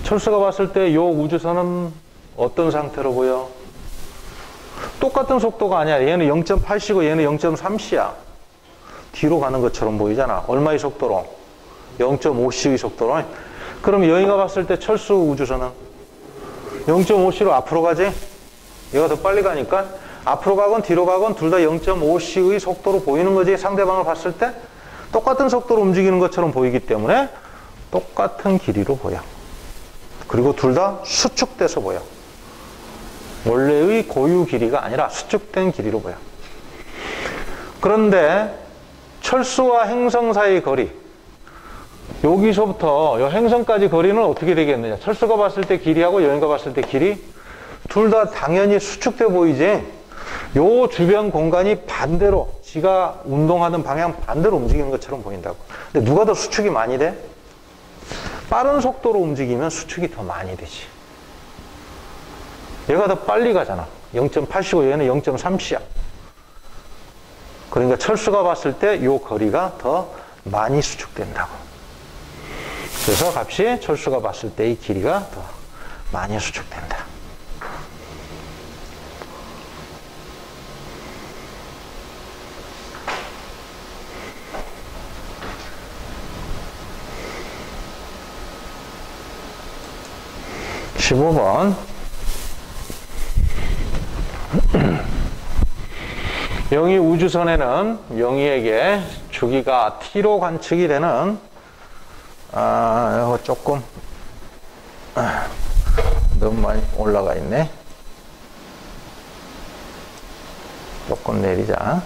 철수가 봤을 때 이 우주선은 어떤 상태로 보여? 똑같은 속도가 아니야. 얘는 0.8C고 얘는 0.3C야. 뒤로 가는 것처럼 보이잖아. 얼마의 속도로? 0.5C의 속도로. 그럼 영희가 봤을 때 철수 우주선은 0.5C로 앞으로 가지? 얘가 더 빨리 가니까 앞으로 가건 뒤로 가건 둘 다 0.5C의 속도로 보이는 거지. 상대방을 봤을 때 똑같은 속도로 움직이는 것처럼 보이기 때문에 똑같은 길이로 보여. 그리고 둘 다 수축돼서 보여. 원래의 고유 길이가 아니라 수축된 길이로 보여. 그런데 철수와 행성 사이의 거리, 여기서부터 이 행성까지 거리는 어떻게 되겠느냐? 철수가 봤을 때 길이하고 영희가 봤을 때 길이 둘 다 당연히 수축돼 보이지. 요 주변 공간이 반대로, 지가 운동하는 방향 반대로 움직이는 것처럼 보인다고. 근데 누가 더 수축이 많이 돼? 빠른 속도로 움직이면 수축이 더 많이 되지. 얘가 더 빨리 가잖아. 0.8C고 얘는 0.3C야. 그러니까 철수가 봤을 때 요 거리가 더 많이 수축된다고. 그래서 값이 철수가 봤을 때의 길이가 더 많이 수축된다. (15번) 영희 우주선에는 영희에게 주기가 t로 관측이 되는, 이거 조금 너무 많이 올라가 있네. 조금 내리자.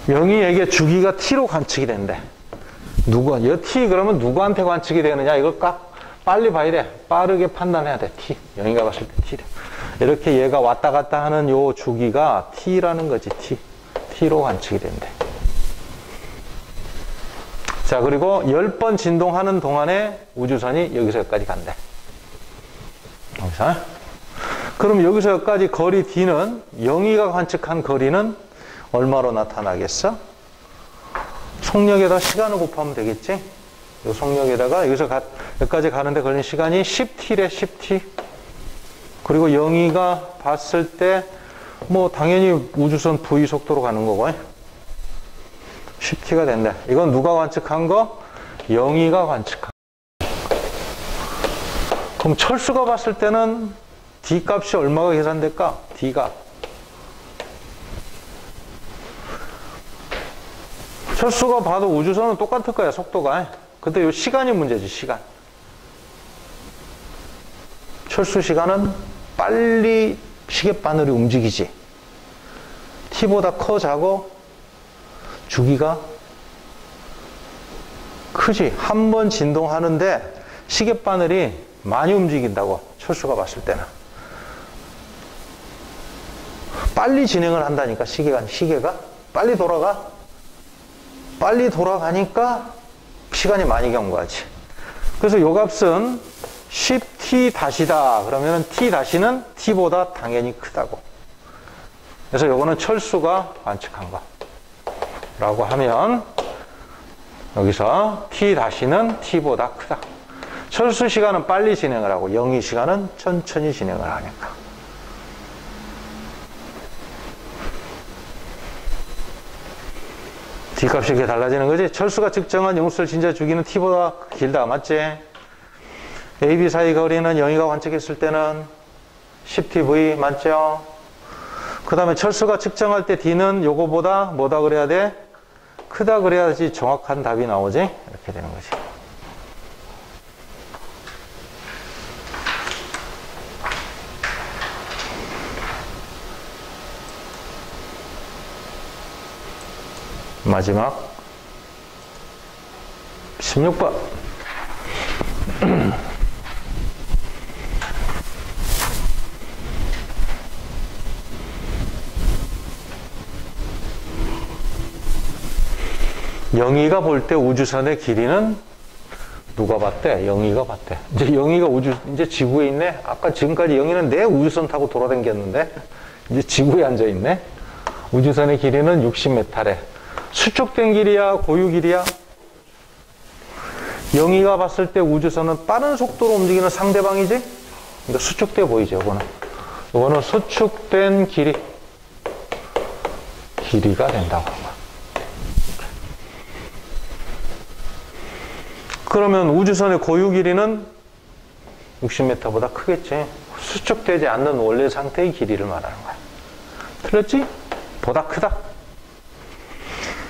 영희에게 주기가 t로 관측이 된대. 이 t 그러면 누구한테 관측이 되느냐? 이걸 빨리 봐야 돼. 빠르게 판단해야 돼. t. 영희가 봤을 때 t. 이렇게 얘가 왔다 갔다 하는 요 주기가 t라는 거지. t로 관측이 된대. 자, 그리고 10번 진동하는 동안에 우주선이 여기서 여기까지 간대. 여기서. 그럼 여기서 여기까지 거리 d는 영희가 관측한 거리는 얼마로 나타나겠어? 속력에다 시간을 곱하면 되겠지? 이 속력에다가 여기서 여기까지 가는데 걸린 시간이 10t래, 10t. 그리고 영희가 봤을 때 뭐 당연히 우주선 V 속도로 가는 거고 10t가 된다. 이건 누가 관측한 거? 영희가 관측한 거. 그럼 철수가 봤을 때는 D 값이 얼마가 계산될까? D가. 철수가 봐도 우주선은 똑같을 거야, 속도가. 근데 요 시간이 문제지, 시간. 철수 시간은 빨리 시계바늘이 움직이지. t보다 커, 작어? 주기가 크지. 한 번 진동하는데 시계바늘이 많이 움직인다고, 철수가 봤을 때는. 빨리 진행을 한다니까, 시계가. 빨리 돌아가. 빨리 돌아가니까 시간이 많이 경과하지. 그래서 요 값은 10t-다. 그러면 t-는 t보다 당연히 크다고. 그래서 요거는 철수가 관측한 거. 라고 하면 여기서 t-는 t보다 크다. 철수 시간은 빨리 진행을 하고 영희 시간은 천천히 진행을 하니까. D값이 이렇게 달라지는 거지. 철수가 측정한 영수설 진짜 주기는 t보다 길다. 맞지? A, B 사이 거리는 영희가 관측했을 때는 10tv. 맞죠? 그 다음에 철수가 측정할 때 D는 요거보다 뭐다 그래야 돼? 크다 그래야지 정확한 답이 나오지? 이렇게 되는 거지. 마지막 16번. 영희가 볼 때 우주선의 길이는 누가 봤대? 영희가 봤대. 이제 영희가 이제 지구에 있네? 아까 지금까지 영희는 내 우주선 타고 돌아다녔는데, 이제 지구에 앉아있네? 우주선의 길이는 60m래. 수축된 길이야, 고유 길이야? 영희가 봤을 때 우주선은 빠른 속도로 움직이는 상대방이지? 그러니까 수축돼 보이죠, 이거는 수축된 길이가 된다고 하는 거야. 그러면 우주선의 고유 길이는 60m보다 크겠지. 수축되지 않는 원래 상태의 길이를 말하는 거야. 틀렸지? 보다 크다.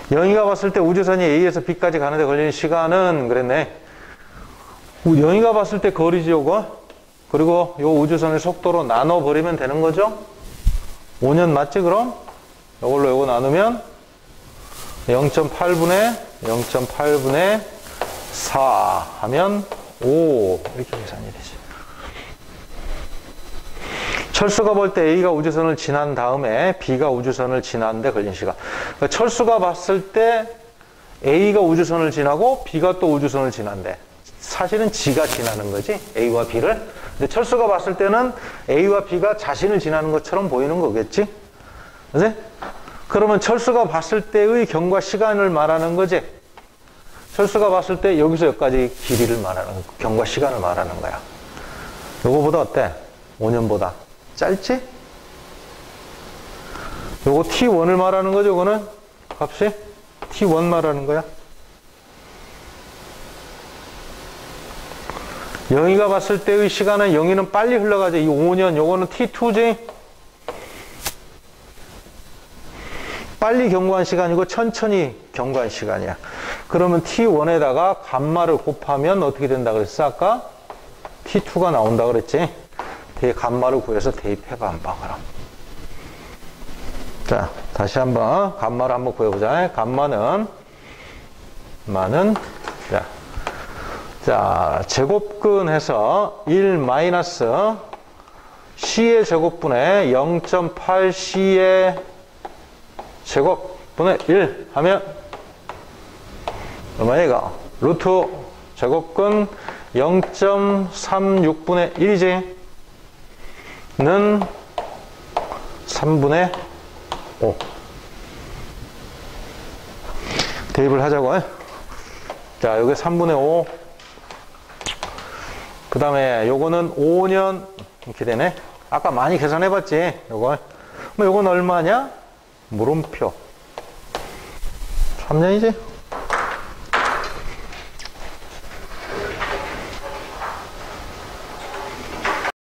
영희가 봤을 때 우주선이 A에서 B까지 가는데 걸리는 시간은 그랬네. 영희가 봤을 때 거리지, 요거. 그리고 요 우주선의 속도로 나눠버리면 되는 거죠? 5년 맞지, 그럼? 요걸로 요거 나누면 0.8분의 4 하면 5. 이렇게 계산이 되지. 철수가 볼 때 A가 우주선을 지난 다음에 B가 우주선을 지났는데 걸린 시간. 그러니까 철수가 봤을 때 A가 우주선을 지나고 B가 또 우주선을 지난대. 사실은 지가 지나는 거지, A와 B를. 근데 철수가 봤을 때는 A와 B가 자신을 지나는 것처럼 보이는 거겠지? 그치? 그러면 철수가 봤을 때의 경과 시간을 말하는 거지. 철수가 봤을 때 여기서 여기까지 길이를 말하는, 경과 시간을 말하는 거야. 요거보다 어때? 5년보다 짧지? 요거 T1을 말하는 거죠, 요거는? 값이? T1 말하는 거야. 영희가 봤을 때의 시간은 영희는 빨리 흘러가죠. 이 5년, 요거는 T2지? 빨리 경과한 시간이고 천천히 경과한 시간이야. 그러면 T1에다가 감마를 곱하면 어떻게 된다 그랬어, 아까? T2가 나온다 그랬지? 감마를 구해서 대입해봐, 한번 그럼. 자, 다시 한번 감마를 한번 구해보자. 감마는 자, 제곱근해서 1 마이너스 C의 제곱분의 0.8C의 제곱분의 1 하면 얼마야? 루트 제곱근 0.36분의 1이지 는 3분의 5 대입을 하자고. 자, 여기 3분의 5 그 다음에 요거는 5년 이렇게 되네. 아까 많이 계산해 봤지 요거. 요건 얼마냐? 물음표 3년이지.